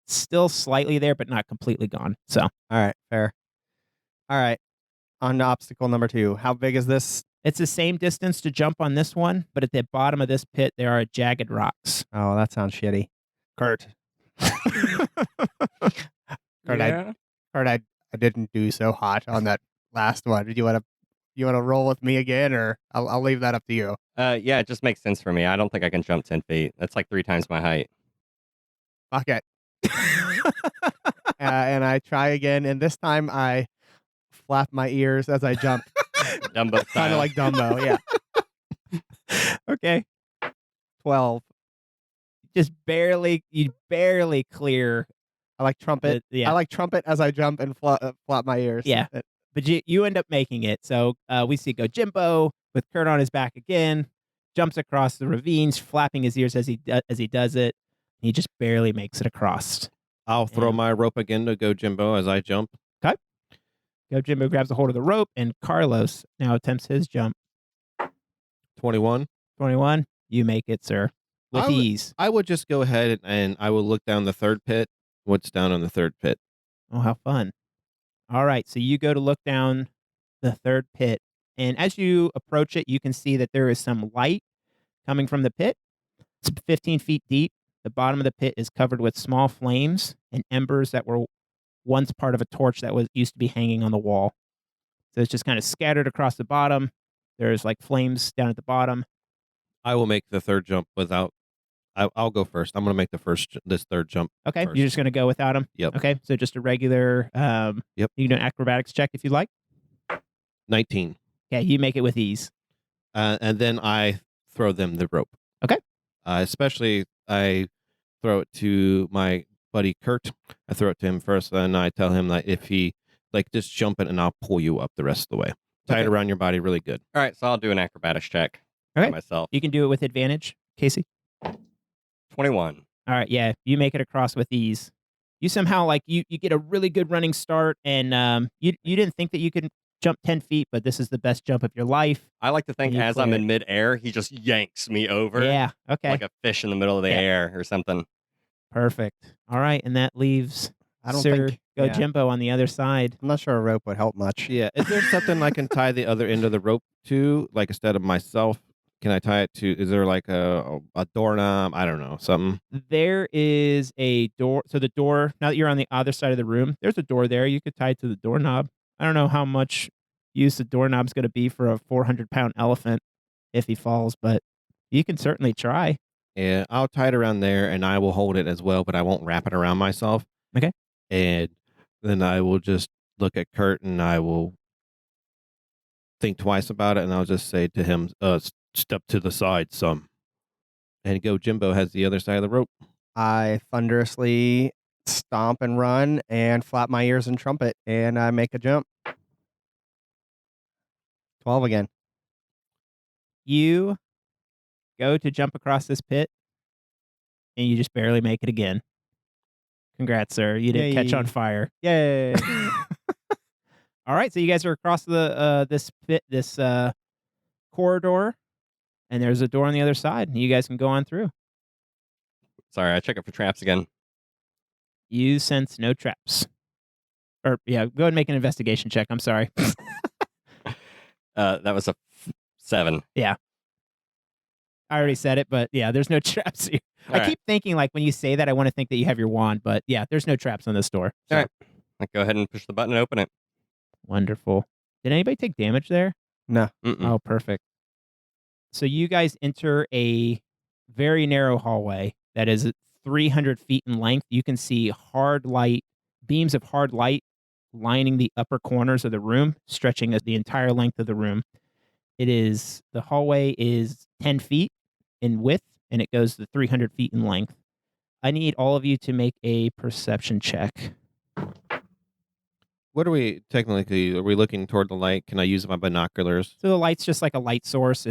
still slightly there, but not completely gone. So All right, fair. All right, on to obstacle number 2. How big is this? it's the same distance to jump on this one, but at the bottom of this pit there are jagged rocks. Oh, that sounds shitty. Kurt. Kurt, Yeah. I didn't do so hot on that last one. Did you want to roll with me again, or I'll leave that up to you. Yeah, it just makes sense for me. I don't think I can jump 10 feet. That's like 3 times my height. Fuck it. And I try again, and this time I flap my ears as I jump, Dumbo kind style. of like Dumbo. Yeah, Okay. 12. You barely clear I like trumpet. yeah. I like trumpet as I jump and flap my ears. Yeah. But you end up making it. So we see Gojimbo with Kurt on his back again, jumps across the ravines, flapping his ears as he does it. He just barely makes it across. I'll throw Yeah. my rope again to Gojimbo as I jump. Gojimbo grabs a hold of the rope, and Carlos now attempts his jump. 21. 21, you make it, sir, with I would- ease. I would just go ahead and I will look down the third pit. What's down on the third pit? Oh, how fun. All right, so you go to look down the third pit, and as you approach it, you can see that there is some light coming from the pit. It's 15 feet deep. The bottom of the pit is covered with small flames and embers that were once part of a torch that used to be hanging on the wall. So it's just kind of scattered across the bottom. There's like flames down at the bottom. I will make the third jump without I'll go first. I'm gonna make this third jump. Okay, first. you're just going to go without him? Yep. Okay, so just a regular, Yep. you can do an acrobatics check if you'd like. 19. Okay, you make it with ease. And then I throw them the rope. Okay. Especially I throw it to my buddy Kurt. I throw it to him first, and I tell him that if he just jump it, and I'll pull you up the rest of the way. Tie it Okay. around your body really good. All right, so I'll do an acrobatics check by Okay. myself. You can do it with advantage, Casey. 21. All right, yeah, you make it across with ease. You somehow, you get a really good running start, and you didn't think that you could jump 10 feet, but this is the best jump of your life. I like to think You as I'm clear in midair, he just yanks me over Yeah, okay, like a fish in the middle of the Yeah. air or something. perfect. All right, and that leaves I don't Sir think. Yeah, Gojimbo on the other side. I'm not sure a rope would help much. Yeah. Is there something I can tie the other end of the rope to? Like instead of myself, can I tie it to? Is there like a doorknob? I don't know, something. There is a door. So the door, now that you're on the other side of the room, there's a door there. You could tie it to the doorknob. I don't know how much use the doorknob's going to be for a 400-pound elephant if he falls, but you can certainly try. Yeah, I'll tie it around there, and I will hold it as well, but I won't wrap it around myself. Okay. And then I will just look at Kurt, and I will think twice about it, and I'll just say to him, step to the side some. And Gojimbo has the other side of the rope. I thunderously stomp and run and flap my ears and trumpet, and I make a jump. 12 again. You go to jump across this pit, and you just barely make it again. Congrats, sir. You didn't catch on Yay. fire. Yay! All right, so you guys are across this pit, this corridor, and there's a door on the other side. You guys can go on through. Sorry, I check it for traps again. You sense no traps. Or yeah, go ahead and make an investigation check. I'm sorry. That was a 7. I already said it, but yeah, there's no traps here. All I right. keep thinking when you say that, I want to think that you have your wand, but yeah, there's no traps on this door. All right. I'll go ahead and push the button and open it. Wonderful. Did anybody take damage there? No. Mm-mm. Oh, perfect. So you guys enter a very narrow hallway that is 300 feet in length. You can see beams of hard light lining the upper corners of the room, stretching the entire length of the room. The hallway is 10 feet in width, and it goes to 300 feet in length. I need all of you to make a perception check. What are we technically? Are we looking toward the light? Can I use my binoculars? So the light's just like a light source.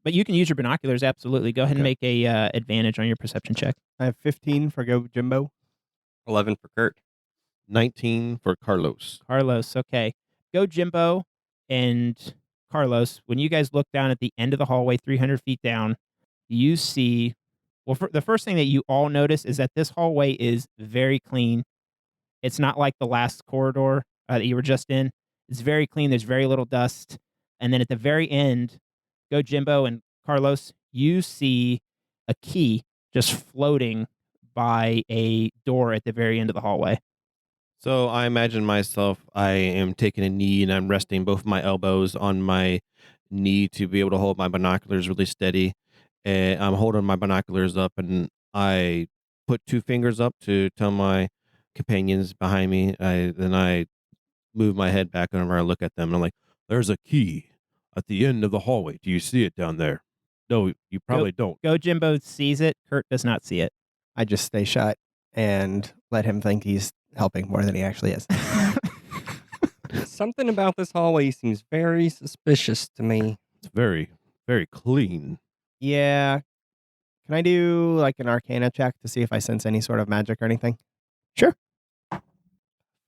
But you can use your binoculars, absolutely. Go ahead and Okay. make a advantage on your perception check. I have 15 for Gojimbo. 11 for Kurt. 19 for Carlos. Carlos, okay. Gojimbo and Carlos, when you guys look down at the end of the hallway, 300 feet down, you see, the first thing that you all notice is that this hallway is very clean. It's not like the last corridor that you were just in. It's very clean. There's very little dust. And then at the very end, Gojimbo and Carlos, you see a key just floating by a door at the very end of the hallway. So I imagine myself, I am taking a knee and I'm resting both my elbows on my knee to be able to hold my binoculars really steady. And I'm holding my binoculars up, and I put 2 fingers up to tell my companions behind me. Then I move my head back whenever I look at them, and I'm like, there's a key at the end of the hallway. Do you see it down there? No, you probably don't. Gojimbo sees it. Kurt does not see it. I just stay shut and let him think he's helping more than he actually is. Something about this hallway seems very suspicious to me. It's very, very clean. Yeah. Can I do an Arcana check to see if I sense any sort of magic or anything? Sure.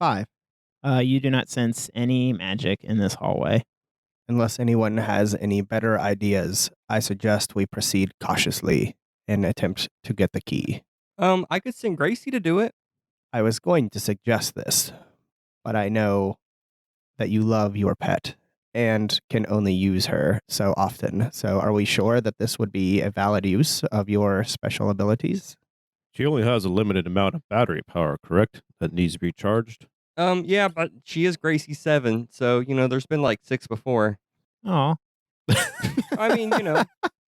5. You do not sense any magic in this hallway. Unless anyone has any better ideas, I suggest we proceed cautiously and attempt to get the key. I could send Gracie to do it. I was going to suggest this, but I know that you love your pet and can only use her so often. So are we sure that this would be a valid use of your special abilities? She only has a limited amount of battery power, correct? That needs to be charged. Yeah, but she is Gracie 7, so there's been 6 before. Oh, I mean,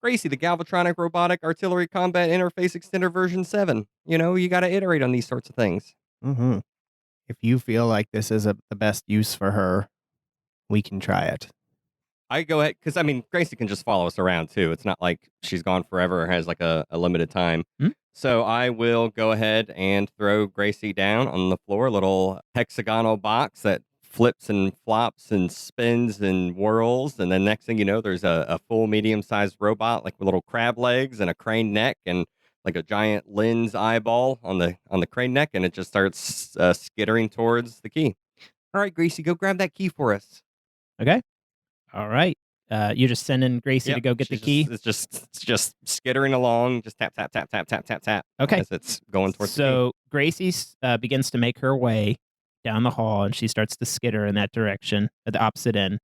Gracie, the Galvatronic Robotic Artillery Combat Interface Extender version 7. You got to iterate on these sorts of things. Mm-hmm. If you feel like this is the best use for her, we can try it. I go ahead, because Gracie can just follow us around too. It's not like she's gone forever or has like a limited time. So I will go ahead and throw Gracie down on the floor, a little hexagonal box that flips and flops and spins and whirls. And then next thing you know, there's a full medium-sized robot, like with little crab legs and a crane neck and like a giant lens eyeball on the crane neck. And it just starts skittering towards the key. All right, Gracie, go grab that key for us. Okay. All right. You're just sending Gracie to go get the key? It's just skittering along, just tap, tap, tap, tap, tap, tap, tap. Okay. As it's going towards the So Gracie begins to make her way down the hall, and she starts to skitter in that direction at the opposite end.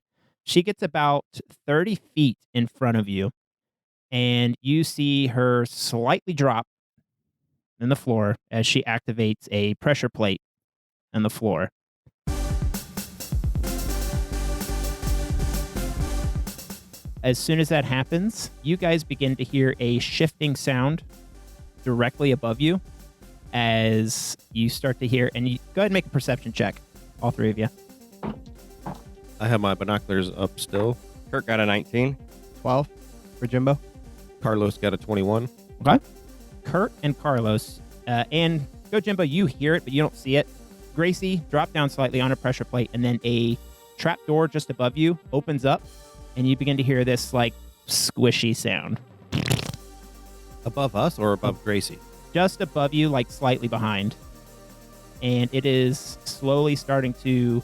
She gets about 30 feet in front of you, and you see her slightly drop in the floor as she activates a pressure plate in the floor. As soon as that happens, you guys begin to hear a shifting sound directly above you as you start to hear, and you go ahead and make a perception check, all three of you. I have my binoculars up still. Kurt got a 19. 12 for Jimbo. Carlos got a 21. Okay. Kurt and Carlos, and Gojimbo, you hear it, but you don't see it. Gracie, drop down slightly on a pressure plate, and then a trap door just above you opens up, and you begin to hear this, like, squishy sound. Above us or above Gracie? Just above you, like, slightly behind. And it is slowly starting to...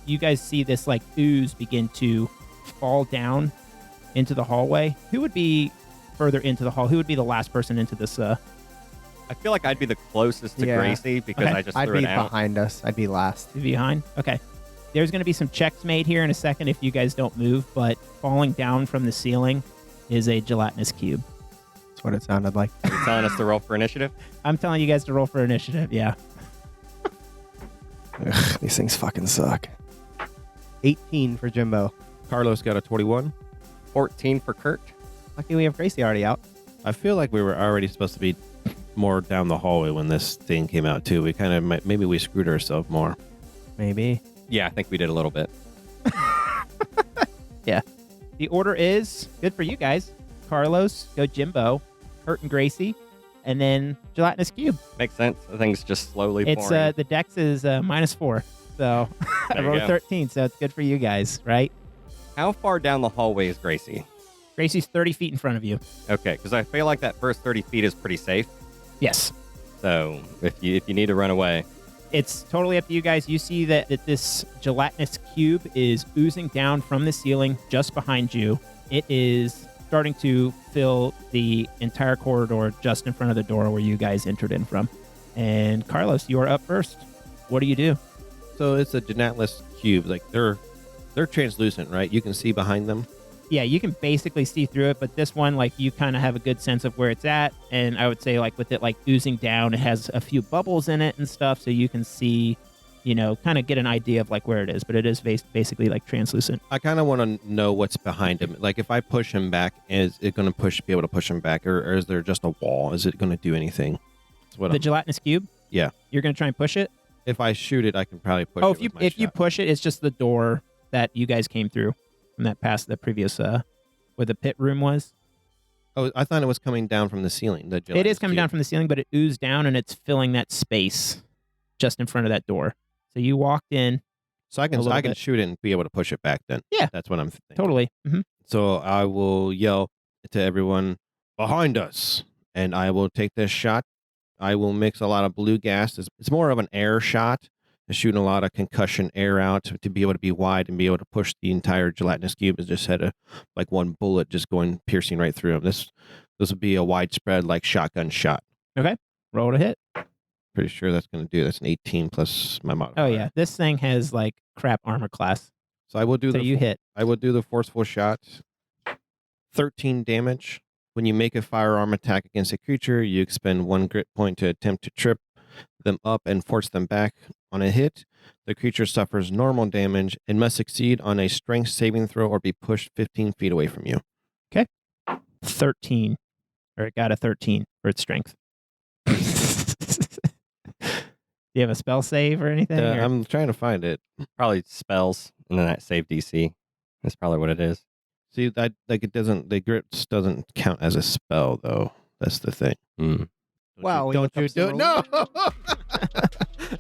You guys see this, like, ooze begin to fall down into the hallway. Who would be further into the hall? Who would be the last person into this? I feel like I'd be the closest to Yeah. Gracie because Okay. I just I'd threw be it out. behind us. I'd be last. Behind? Okay. There's going to be some checks made here in a second if you guys don't move, but falling down from the ceiling is a gelatinous cube. That's what it sounded like. Are you telling us to roll for initiative? I'm telling you guys to roll for initiative, yeah. Ugh, these things fucking suck. 18 for Jimbo. Carlos got a 21. 14 for Kurt. Lucky we have Gracie already out. I feel like we were already supposed to be more down the hallway when this thing came out too. We kind of maybe we screwed ourselves more. Maybe. Yeah, I think we did a little bit. Yeah. The order is good for you guys. Carlos, Gojimbo, Kurt and Gracie, and then gelatinous cube. Makes sense. The thing's just slowly It's pouring. the dex is -4. So I There you rolled go. 13, so it's good for you guys, right? How far down the hallway is Gracie? Gracie's 30 feet in front of you. Okay, because I feel like that first 30 feet is pretty safe. Yes. So if you need to run away, It's totally up to you guys. You see that this gelatinous cube is oozing down from the ceiling just behind you. It is starting to fill the entire corridor just in front of the door where you guys entered in from. And Carlos, you are up first. What do you do? So it's a gelatinous cube. Like they're translucent, right? You can see behind them. Yeah, you can basically see through it, but this one, like, you kind of have a good sense of where it's at. And I would say, like, with it, like, oozing down, it has a few bubbles in it and stuff, so you can see, kind of get an idea of, like, where it is. But it is basically, like, translucent. I kind of want to know what's behind him. Like if I push him back, is it going to be able to push him back, or is there just a wall? Is it going to do anything? That's what The gelatinous cube? Yeah. You're going to try and push it? If I shoot it, I can probably push. Oh, it with my if you shot. push it, it's just the door that you guys came through from that past the previous where the pit room was. Oh, I thought it was coming down from the ceiling. The It is gelatinous coming cube. down from the ceiling, but it oozed down and it's filling that space just in front of that door. So you walked in. So I a little can bit. shoot it and be able to push it back. Then Yeah. that's what I'm thinking. Totally. Mm-hmm. So I will yell to everyone behind us, and I will take this shot. I will mix a lot of blue gas. It's more of an air shot. Shooting a lot of concussion air out to be able to be wide and be able to push the entire gelatinous cube. Is just had one bullet just going piercing right through him. This would be a widespread like shotgun shot. Roll to hit. Pretty sure that's going to do. That's an 18 plus my modifier. Oh, yeah. This thing has, like, crap armor class. So I will do So you hit. I will do the forceful shot. 13 damage. When you make a firearm attack against a creature, you expend 1 grit point to attempt to trip them up and force them back. On a hit, the creature suffers normal damage and must succeed on a strength saving throw or be pushed 15 feet away from you. 13. Or it got a 13 for its strength. Do you have a spell save or anything? or- I'm trying to find it. Probably spells, and then that save DC. That's probably what it is. See, that it doesn't. The grips doesn't count as a spell, though. That's the thing. Mm. Wow, we Don't looked you up do some it? No.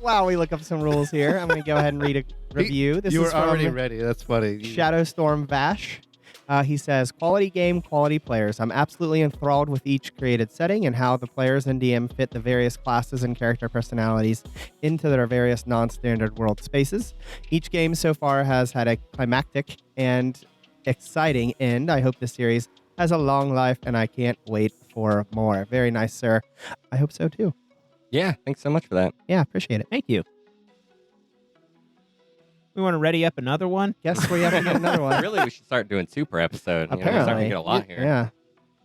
Wow, we look up some rules here. I'm going to go ahead and read a review. This You is were already from ready. That's funny. Shadowstorm Vash. He says, quality game, quality players. I'm absolutely enthralled with each created setting and how the players and DM fit the various classes and character personalities into their various non-standard world spaces. Each game so far has had a climactic and exciting end. I hope the series has a long life, and I can't wait for more. Very nice, sir. I hope so, too. Yeah, thanks so much for that. Yeah, appreciate it. Thank you. We want to ready up another one? Guess we have to get another one. Really, we should start doing 2 per episode. We're Apparently. starting to get a lot here. Yeah.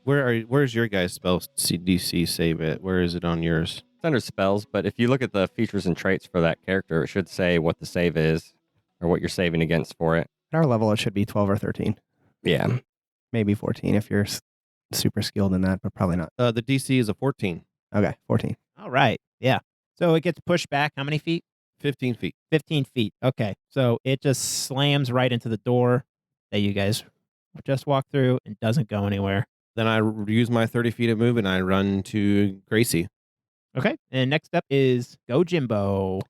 Where's your guys' spell DC save it? Where is it on yours? It's under spells, but if you look at the features and traits for that character, it should say what the save is or what you're saving against for it. At our level, it should be 12 or 13. Yeah. Maybe 14 if you're super skilled in that, but probably not. The DC is a 14. Okay, 14. All right. Yeah. So it gets pushed back how many feet? 15 feet. 15 feet. Okay. So it just slams right into the door that you guys just walked through and doesn't go anywhere. Then I use my 30 feet of move and I run to Gracie. Okay. And next up is Gojimbo.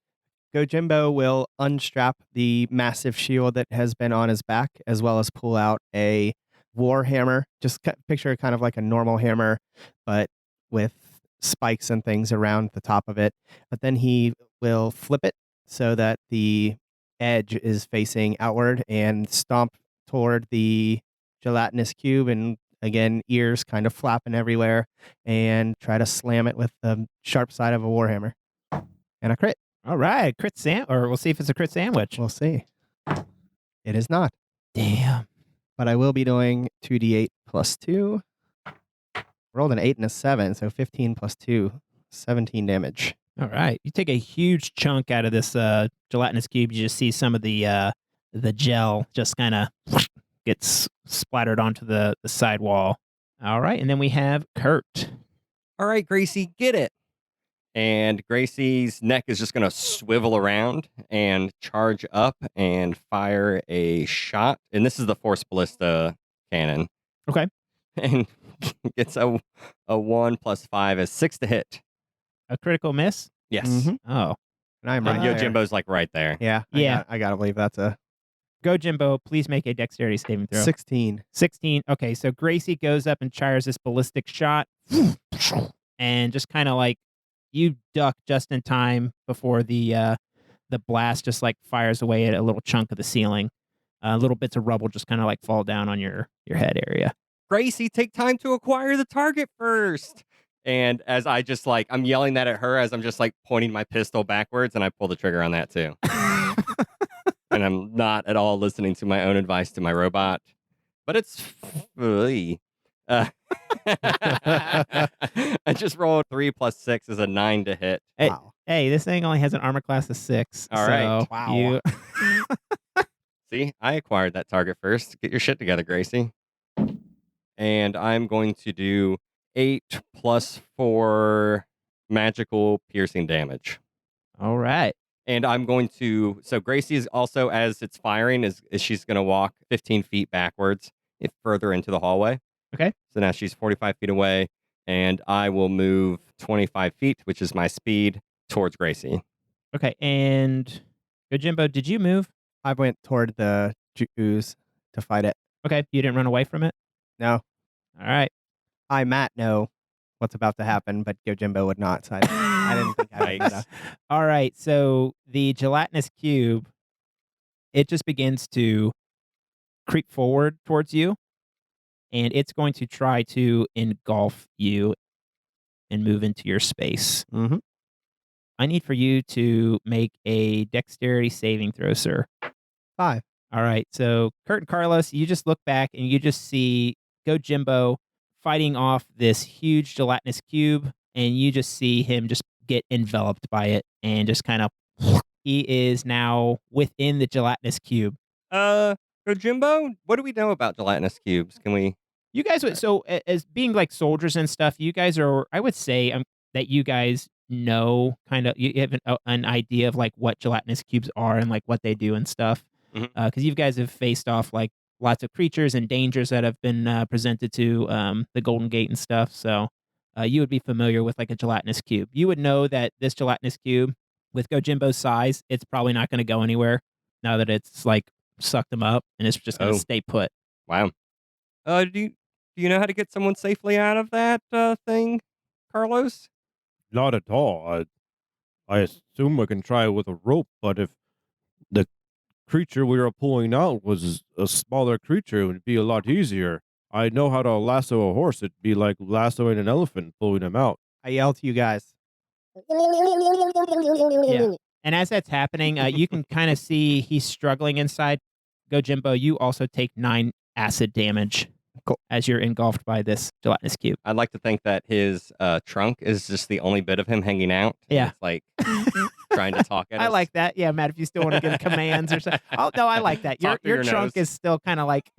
Gojimbo will unstrap the massive shield that has been on his back, as well as pull out a war hammer. Just picture kind of like a normal hammer, but with spikes and things around the top of it. But then he will flip it so that the edge is facing outward and stomp toward the gelatinous cube, and again, ears kind of flapping everywhere, and try to slam it with the sharp side of a warhammer. And a crit. All right. Or we'll see if it's a crit sandwich. We'll see. It is not. Damn. But I will be doing 2d8 plus 2. Rolled an 8 and a 7, so 15 plus 2, 17 damage. All right. You take a huge chunk out of this gelatinous cube. You just see some of the gel just kind of gets splattered onto the side wall. All right. And then we have Kurt. All right, Gracie, get it. And Gracie's neck is just going to swivel around and charge up and fire a shot. And this is the Force Ballista cannon. Okay. And gets a 1 plus 5 is 6 to hit. A critical miss? Yes. Mhm. Oh. And I'm And right there. Yojimbo's like right there. Yeah. Yeah. I gotta believe that's a Gojimbo, please make a dexterity saving throw. 16. 16. Okay, so Gracie goes up and fires this ballistic shot and just kind of like you duck just in time before the blast just like fires away at a little chunk of the ceiling. Little bits of rubble just kind of like fall down on your head area. Gracie, take time to acquire the target first. And as I just like, I'm yelling that at her as I'm just like pointing my pistol backwards, and I pull the trigger on that too. And I'm not at all listening to my own advice to my robot. But it's I just rolled 3 plus 6 is a 9 to hit. Hey, Wow. hey, this thing only has an armor class of 6. All right. So Wow. you See, I acquired that target first. Get your shit together, Gracie. And I'm going to do 8 plus 4 magical piercing damage. All right. And I'm going to, so Gracie is also, as it's firing, is she's going to walk 15 feet backwards, further into the hallway. Okay. So now she's 45 feet away, and I will move 25 feet, which is my speed, towards Gracie. Okay, and Gojimbo, did you move? I went toward the ooze to fight it. Okay, you didn't run away from it? No. All right. I, Matt, know what's about to happen, but Gojimbo would not. So I didn't think I would. Nice. All right, so the gelatinous cube, it just begins to creep forward towards you, and it's going to try to engulf you and move into your space. Mm-hmm. I need for you to make a dexterity saving throw, sir. 5. All right, so Kurt and Carlos, you just look back and you just see Gojimbo fighting off this huge gelatinous cube, and you just see him just get enveloped by it and just kind of, he is now within the gelatinous cube. Jimbo, what do we know about gelatinous cubes? Can we You guys would as being like soldiers and stuff. You guys are. I would say that you guys know kind of you have an idea of like what gelatinous cubes are and like what they do and stuff. Mhm. Because you guys have faced off like lots of creatures and dangers that have been presented to the Golden Gate and stuff. So you would be familiar with like a gelatinous cube. You would know that this gelatinous cube with Gojimbo's size, it's probably not going to go anywhere now that it's like sucked them up and it's just going to Oh. stay put. Wow. Do you know how to get someone safely out of that thing, Carlos? Not at all. I assume I can try it with a rope, but if the creature we were pulling out was a smaller creature, it would be a lot easier. I know how to lasso a horse. It'd be like lassoing an elephant, pulling him out. I yell to you guys. Yeah. And as that's happening, you can kind of see he's struggling inside. Gojimbo, you also take 9 acid damage Cool. as you're engulfed by this gelatinous cube. I'd like to think that his trunk is just the only bit of him hanging out. and Yeah. It's like trying to talk at us. I like that. Yeah, Matt, if you still want to give commands or something. Oh, no, I like that. Your Talk through your trunk nose. is still kind of like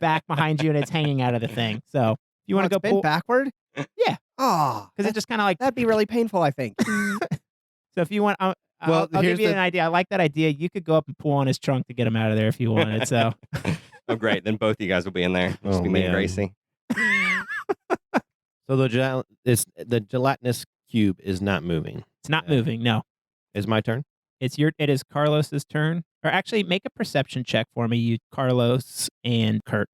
back behind you and it's hanging out of the thing. So if you want to go bend pull. backward? Yeah. Oh, Because it just kind of like. that'd be really painful, I think. So if you want. Well, I'll give here's you the- an idea. I like that idea. You could go up and pull on his trunk to get him out of there if you wanted. So. Oh, great. Then both of you guys will be in there. Just Oh, be me and man. Gracie. So the gelatinous cube is not moving. It's not moving. No. Is my turn? It is Carlos's turn. Or actually, make a perception check for me, you Carlos and Kurt.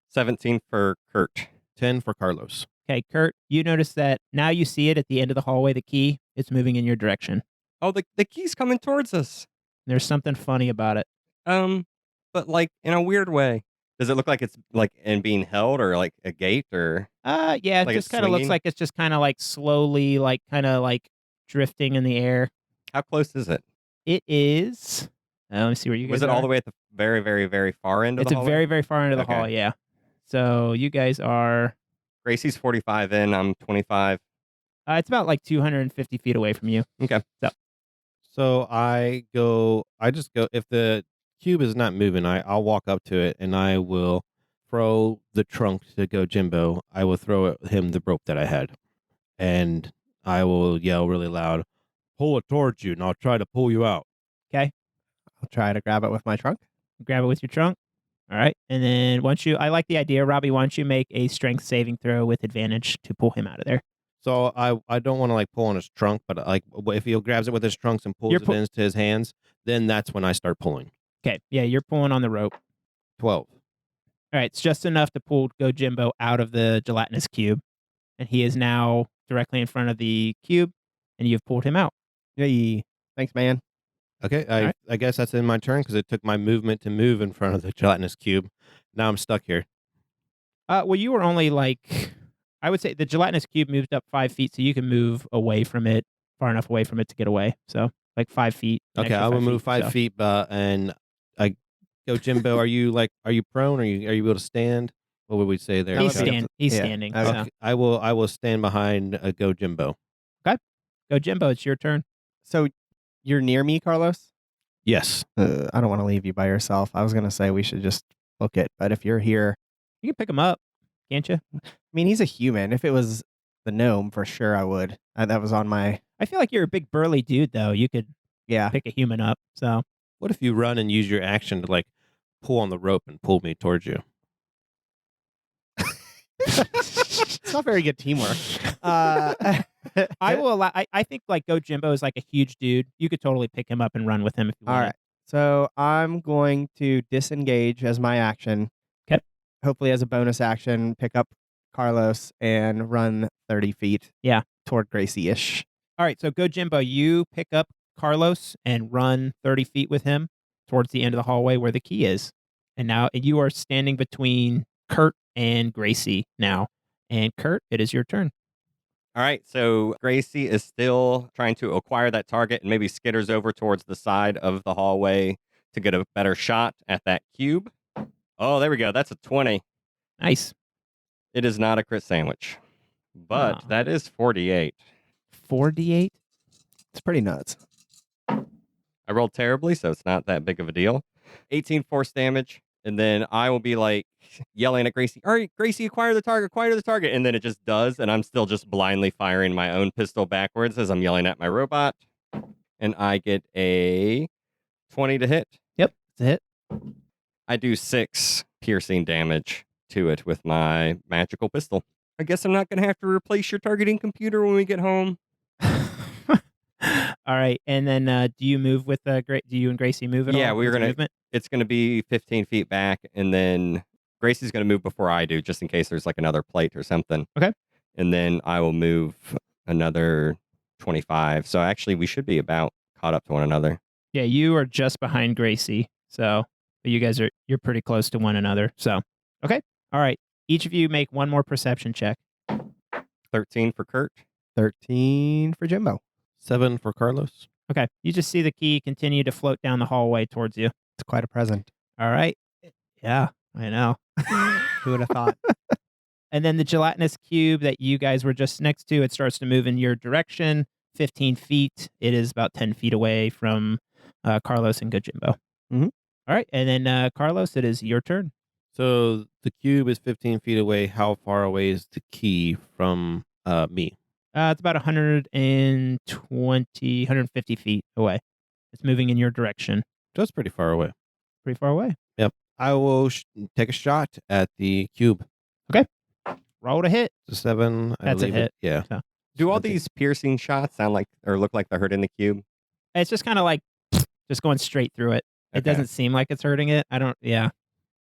17 for Kurt. 10 for Carlos. Okay, Kurt, you notice that now you see it at the end of the hallway, the key, it's moving in your direction. Oh, the key's coming towards us. There's something funny about it. But like in a weird way. Does it look like it's like in being held or like a gate or? Yeah, it Like just it's kind of looks swinging? like it's just kind of like slowly, like kind of like drifting in the air. How close is it? It is. Let me see where you guys Was it are. all the way at the very, very, very far end of It's the a hallway? very, very far into the Okay. hall, yeah. So you guys are. Gracie's 45 in. I'm 25. It's about like 250 feet away from you. So I just go, if the cube is not moving, I'll walk up to it and I will throw the trunk to Gojimbo. I will throw him the rope that I had. And I will yell really loud, pull it towards you and I'll try to pull you out. I'll try to grab it with my trunk. Grab it with your trunk. All right. And then I like the idea, Robbie, why don't you make a strength saving throw with advantage to pull him out of there? So I don't want to like pull on his trunk, but like if he grabs it with his trunks and pulls You're it into his hands, then that's when I start pulling. Okay. Yeah, you're pulling on the rope. 12. All right. It's just enough to pull Gojimbo out of the gelatinous cube. And he is now directly in front of the cube, and you've pulled him out. Hey, thanks, man. Okay, right. I guess that's in my turn because it took my movement to move in front of the gelatinous cube. Now I'm stuck here. Well, you were only like, I would say the gelatinous cube moved up 5 feet, so you can move away from it, far enough away from it to get away. So like 5 feet. an Okay, extra I will move 5 so. feet, and I go, Jimbo. Are you prone? Are you able to stand? What would we say there? He's Chuck? He's yeah. standing. Okay. So. Okay, I will stand behind Go Jimbo. Gojimbo, it's your turn. So you're near me, Carlos? Yes. I don't want to leave you by yourself. I was going to say we should just book it, but if you're here, You can pick him up, can't you? I mean, he's a human. If it was the gnome, for sure I would. That was on my, I feel like you're a big burly dude, though. You could yeah. pick a human up. So What if you run and use your action to like pull on the rope and pull me towards you? It's not very good teamwork. I will allow. I think like Gojimbo is like a huge dude. You could totally pick him up and run with him if you All want. right. So I'm going to disengage as my action. 'Kay. Hopefully, as a bonus action, pick up Carlos and run 30 feet. Yeah. Toward Gracie-ish. All right. So Gojimbo, you pick up Carlos and run 30 feet with him towards the end of the hallway where the key is. And now you are standing between Kurt and Gracie now. And Kurt, it is your turn. All right, so Gracie is still trying to acquire that target and maybe skitters over towards the side of the hallway to get a better shot at that cube. Oh, there we go. That's a 20. Nice. It is not a crit sandwich, but Oh. that is 48. 4d8. It's pretty nuts. I rolled terribly, so it's not that big of a deal. 18 force damage, And then I will be like yelling at Gracie, all right, Gracie, acquire the target. And then it just does. And I'm still just blindly firing my own pistol backwards as I'm yelling at my robot. And I get a 20 to hit. Yep, it's a hit. I do 6 piercing damage to it with my magical pistol. I guess I'm not going to have to replace your targeting computer when we get home. All right, and then do you move with do you and Gracie move at all? Yeah, we're With the gonna. movement? It's going to be 15 feet back, and then Gracie's going to move before I do, just in case there's like another plate or something. Okay. And then I will move another 25. So actually, we should be about caught up to one another. Yeah, you are just behind Gracie, so you guys you're pretty close to one another. So okay, all right. Each of you make one more perception check. 13 for Kurt. 13 for Jimbo. 7 for Carlos. Okay, you just see the key continue to float down the hallway towards you. It's quite a present. All right. Yeah, I know. Who would have thought? And then the gelatinous cube that you guys were just next to, it starts to move in your direction, 15 feet. It is about 10 feet away from Carlos and Gojimbo. Mhm. All right, and then Carlos, it is your turn. So the cube is 15 feet away. How far away is the key from me? It's about 150 feet away. It's moving in your direction. That's pretty far away. Pretty far away. I will take a shot at the cube. Roll to hit. It's a 7. I That's a believe it. hit. Yeah. Do all Okay. these piercing shots sound like or look like they're hurting the cube? It's just kind of like just going straight through it. It Okay. doesn't seem like it's hurting it. Yeah.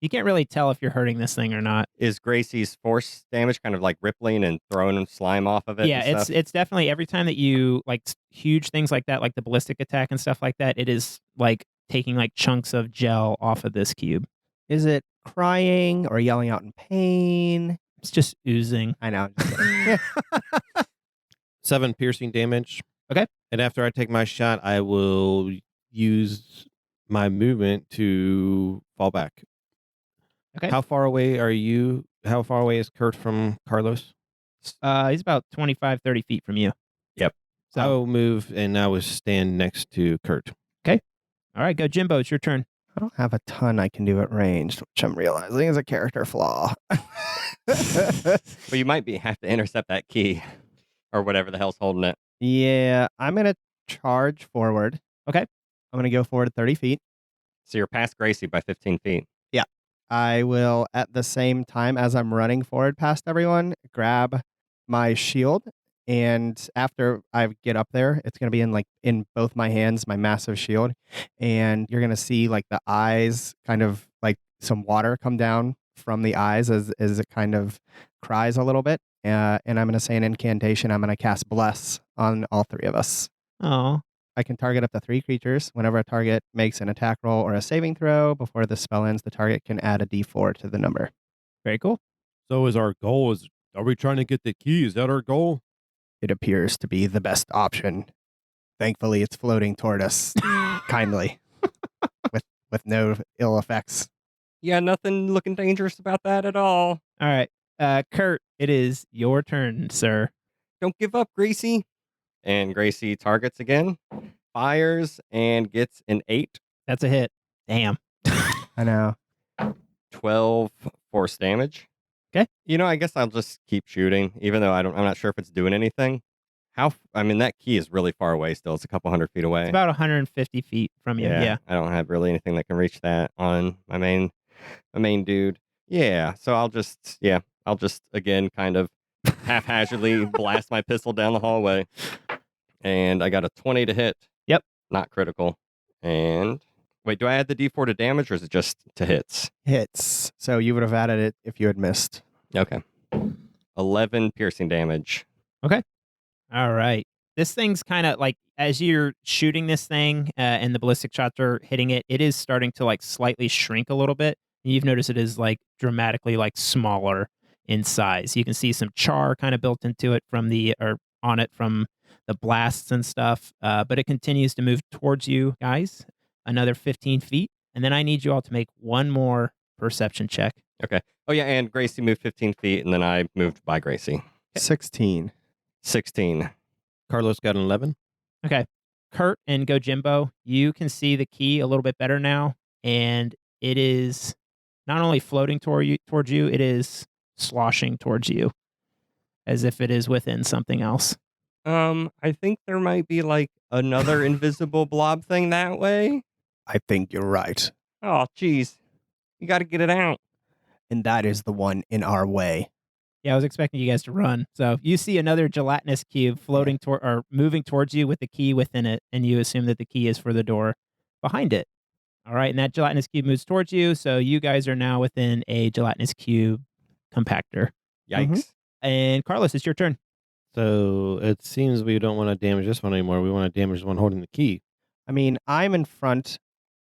You can't really tell if you're hurting this thing or not. Is Gracie's force damage kind of like rippling and throwing slime off of it? Yeah, and stuff? it's definitely every time that you like huge things like that, like the ballistic attack and stuff like that, it is like taking like chunks of gel off of this cube. Is it crying or yelling out in pain? It's just oozing. I know. I'm just kidding. 7 piercing damage. Okay. And after I take my shot, I will use my movement to fall back. Okay. How far away are you? How far away is Kurt from Carlos? He's about 25, 30 feet from you. Yep. So, I will move and I will stand next to Kurt. all right, go Jimbo. It's your turn. I don't have a ton I can do at ranged, which I'm realizing is a character flaw. But you might have to intercept that key or whatever the hell's holding it. Yeah, I'm going to charge forward. Okay. I'm going to go forward 30 feet. So you're past Gracie by 15 feet. I will, at the same time as I'm running forward past everyone, grab my shield. And after I get up there, it's going to be in both my hands, my massive shield. And you're going to see like the eyes kind of like some water come down from the eyes as it kind of cries a little bit. And I'm going to say an incantation. I'm going to cast Bless on all 3 of us. Oh, I can target up to 3 creatures. Whenever a target makes an attack roll or a saving throw, before the spell ends, the target can add a d4 to the number. very cool. So is our goal, are we trying to get the key? Is that our goal? It appears to be the best option. Thankfully, it's floating toward us kindly with no ill effects. Yeah, nothing looking dangerous about that at all. All right, Kurt, it is your turn, sir. Don't give up, Gracie. And Gracie targets again, fires, and gets an 8. That's a hit. Damn. I know. 12 force damage. Okay. You know, I guess I'll just keep shooting, even though I'm not sure if it's doing anything. That key is really far away still. It's a couple hundred feet away. It's about 150 feet from you. Yeah. I don't have really anything that can reach that on my main dude. Yeah. So I'll just again kind of haphazardly blast my pistol down the hallway. And I got a 20 to hit. Yep. Not critical. And wait, do I add the D4 to damage or is it just to hits? Hits. So you would have added it if you had missed. Okay. 11 piercing damage. All right. This thing's kind of like, as you're shooting this thing and the ballistic shots are hitting it, it is starting to like slightly shrink a little bit. And you've noticed it is like dramatically like smaller in size. You can see some char kind of built into it from the blasts and stuff. But it continues to move towards you guys another 15 feet. And then I need you all to make one more perception check. Okay. Oh, yeah. And Gracie moved 15 feet and then I moved by Gracie. 16. 16. Carlos got an 11. Okay. Kurt and Gojimbo, you can see the key a little bit better now. And it is not only floating towards you, it is sloshing towards you as if it is within something else. I think there might be like another invisible blob thing that way. I think you're right. Oh, geez. You got to get it out. And that is the one in our way. Yeah, I was expecting you guys to run. So you see another gelatinous cube floating toward or moving towards you with the key within it, and you assume that the key is for the door behind it. All right, and that gelatinous cube moves towards you, so you guys are now within a gelatinous cube compactor. Yikes. And Carlos, it's your turn. So it seems we don't want to damage this one anymore. We want to damage the one holding the key. I mean, I'm in front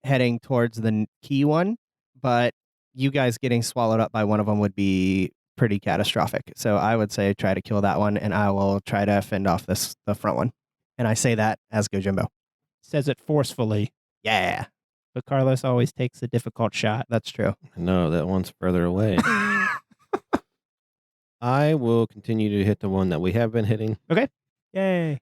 heading towards the key one, but you guys getting swallowed up by one of them would be pretty catastrophic. So I would say try to kill that one, and I will try to fend off the front one. And I say that as Gojimbo. Says it forcefully, Yeah, but Carlos always takes a difficult shot. that's true. No, that one's further away. I will continue to hit the one that we have been hitting. Yay.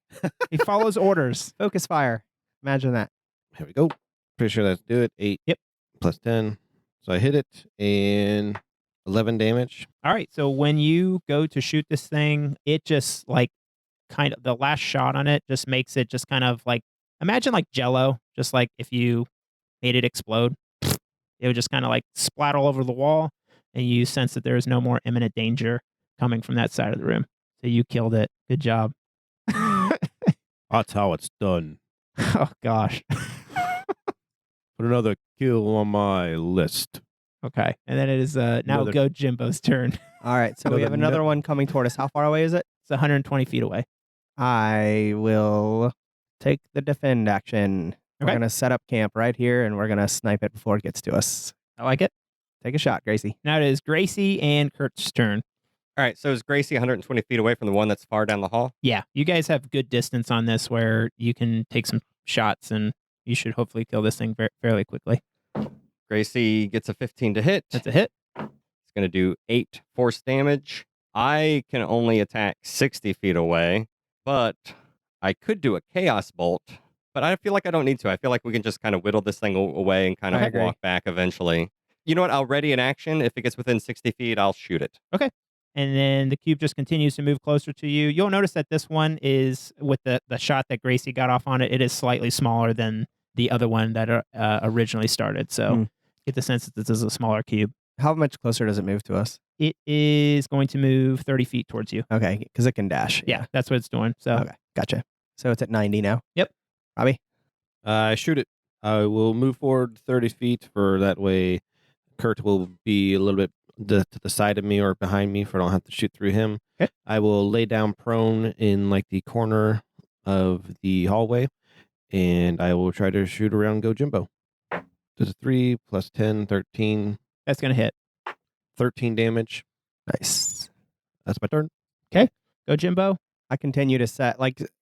He follows orders. Focus fire. Imagine that. Here we go. Pretty sure that's do it. 8 Yep. plus 10. So I hit it and 11 damage. All right, so when you go to shoot this thing, it just like kind of the last shot on it just makes it just kind of like imagine like Jello, just like if you made it explode, it would just kind of like splat all over the wall, and you sense that there is no more imminent danger coming from that side of the room. So you killed it. Good job. That's how it's done. Oh gosh. Put another kill on my list. Okay, and then it is now Another- Gojimbo's turn. All right, so we have another one coming toward us. How far away is it? It's 120 feet away. I will take the defend action. We're Okay. going to set up camp right here, and we're going to snipe it before it gets to us. I like it. Take a shot, Gracie. Now it is Gracie and Kurt's turn. All right, so is Gracie 120 feet away from the one that's far down the hall? Yeah, you guys have good distance on this where you can take some shots and you should hopefully kill this thing fairly quickly. Gracie gets a 15 to hit. That's a hit. It's going to do 8 force damage. I can only attack 60 feet away, but I could do a chaos bolt, but I feel like I don't need to. I feel like we can just kind of whittle this thing away and kind I of agree. walk back eventually. You know what? I'll ready an action. If it gets within 60 feet, I'll shoot it. And then the cube just continues to move closer to you. You'll notice that this one is, with the shot that Gracie got off on it, it is slightly smaller than the other one that originally started. So get the sense that this is a smaller cube. How much closer does it move to us? It is going to move 30 feet towards you. Okay, because it can dash. Yeah, that's what it's doing. So Okay, gotcha. So it's at 90 now. Yep. Robbie? I shoot it. I will move forward 30 feet for that way Kurt will be a little bit to the side of me or behind me, for I don't have to shoot through him. Okay. I will lay down prone in like the corner of the hallway, and I will try to shoot around Gojimbo. Does a 3 plus 10, 13, that's going to hit. 13 damage. Nice. That's my turn. Gojimbo. I continue to set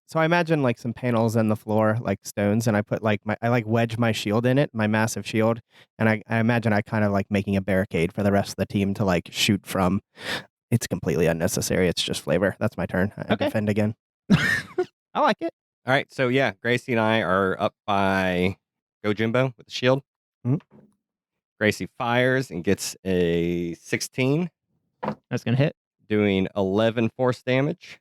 so I imagine like some panels in the floor, like stones, and I put I wedge my shield in it, my massive shield, and I imagine I kind of like making a barricade for the rest of the team to like shoot from. It's completely unnecessary. It's just flavor. That's my turn. I Okay. defend again. I like it. All right, so yeah, Gracie and I are up by Gojimbo with the shield. Mhm. Gracie fires and gets a 16, That's going to hit. doing 11 force damage.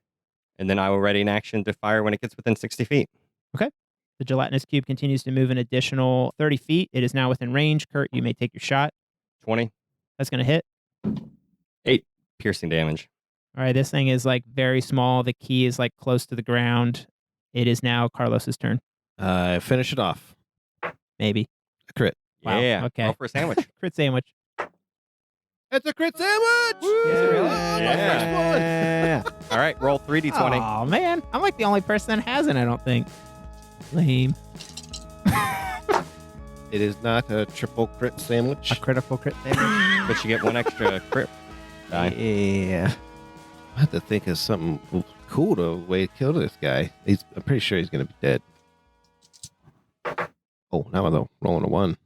And then I will ready an action to fire when it gets within 60 feet. The gelatinous cube continues to move an additional 30 feet. It is now within range. Kurt, you may take your shot. 20, That's going to hit. 8 piercing damage. All right, this thing is like very small. The key is like close to the ground. It is now Carlos's turn. I finish it off. Maybe. A crit. Wow, Yeah, okay. roll for a sandwich. Crit sandwich. It's a crit sandwich! Is it really? Yeah. All right, roll 3d20. Oh, man. I'm like the only person that hasn't, I don't think. Lame. It is not a triple crit sandwich. A critical crit damage. But you get 1 extra crit die. Yeah. I have to think of something cool to way to kill this guy. I'm pretty sure he's going to be dead. Oh, now I'm rolling a 1.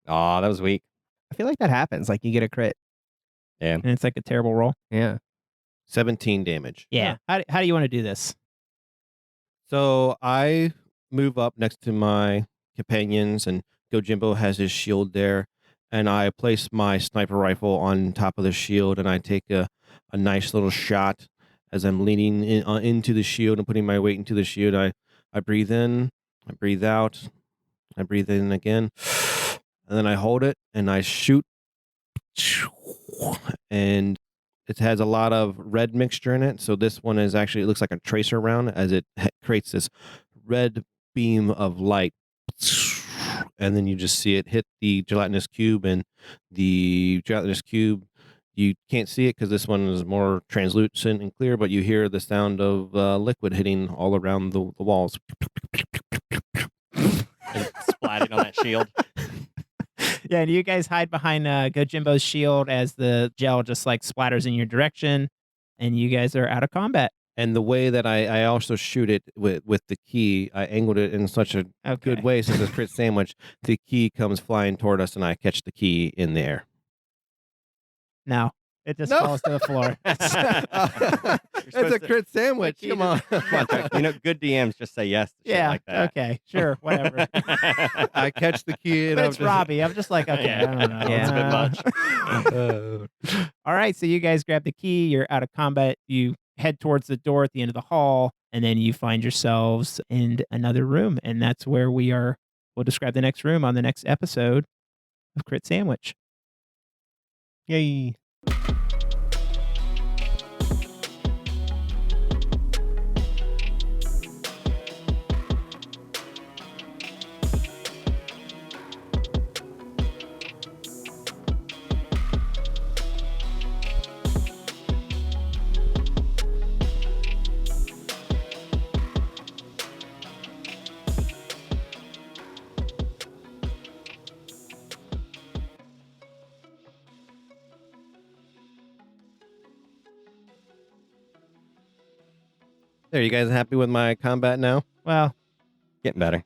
Aw, that was weak. I feel like that happens. Like you get a crit. And it's like a terrible roll. Yeah. 17 damage. Yeah. How do you want to do this? So I move up next to my companions, and Gojimbo has his shield there. and I place my sniper rifle on top of the shield, and I take a nice little shot as I'm leaning into the shield and putting my weight into the shield. I breathe in, I breathe out, I breathe in again, and then I hold it and I shoot, and it has a lot of red mixture in it. So this one is actually, it looks like a tracer round as it creates this red beam of light. And then you just see it hit the gelatinous cube, and the gelatinous cube, you can't see it because this one is more translucent and clear, but you hear the sound of liquid hitting all around the walls. And splatting on that shield. Yeah, and you guys hide behind Gojimbo's shield as the gel just like splatters in your direction, and you guys are out of combat. And the way that I also shoot it with the key, I angled it in such a good way, since it's crit sandwich, the key comes flying toward us, and I catch the key in the air. No, it just falls to the floor. It's a crit sandwich. Come on. Come on, Chuck. Good DMs just say yes to shit Yeah, like that. okay, sure, whatever. I catch the key, and But I'm it's just, Robbie. I'm just like, okay, Yeah. I don't know. That's a bit much. All right, so you guys grab the key. You're out of combat. You head towards the door at the end of the hall, and then you find yourselves in another room, and that's where we are. We'll describe the next room on the next episode of Crit Sandwich. Yay. There, you guys happy with my combat now? Well, Getting better.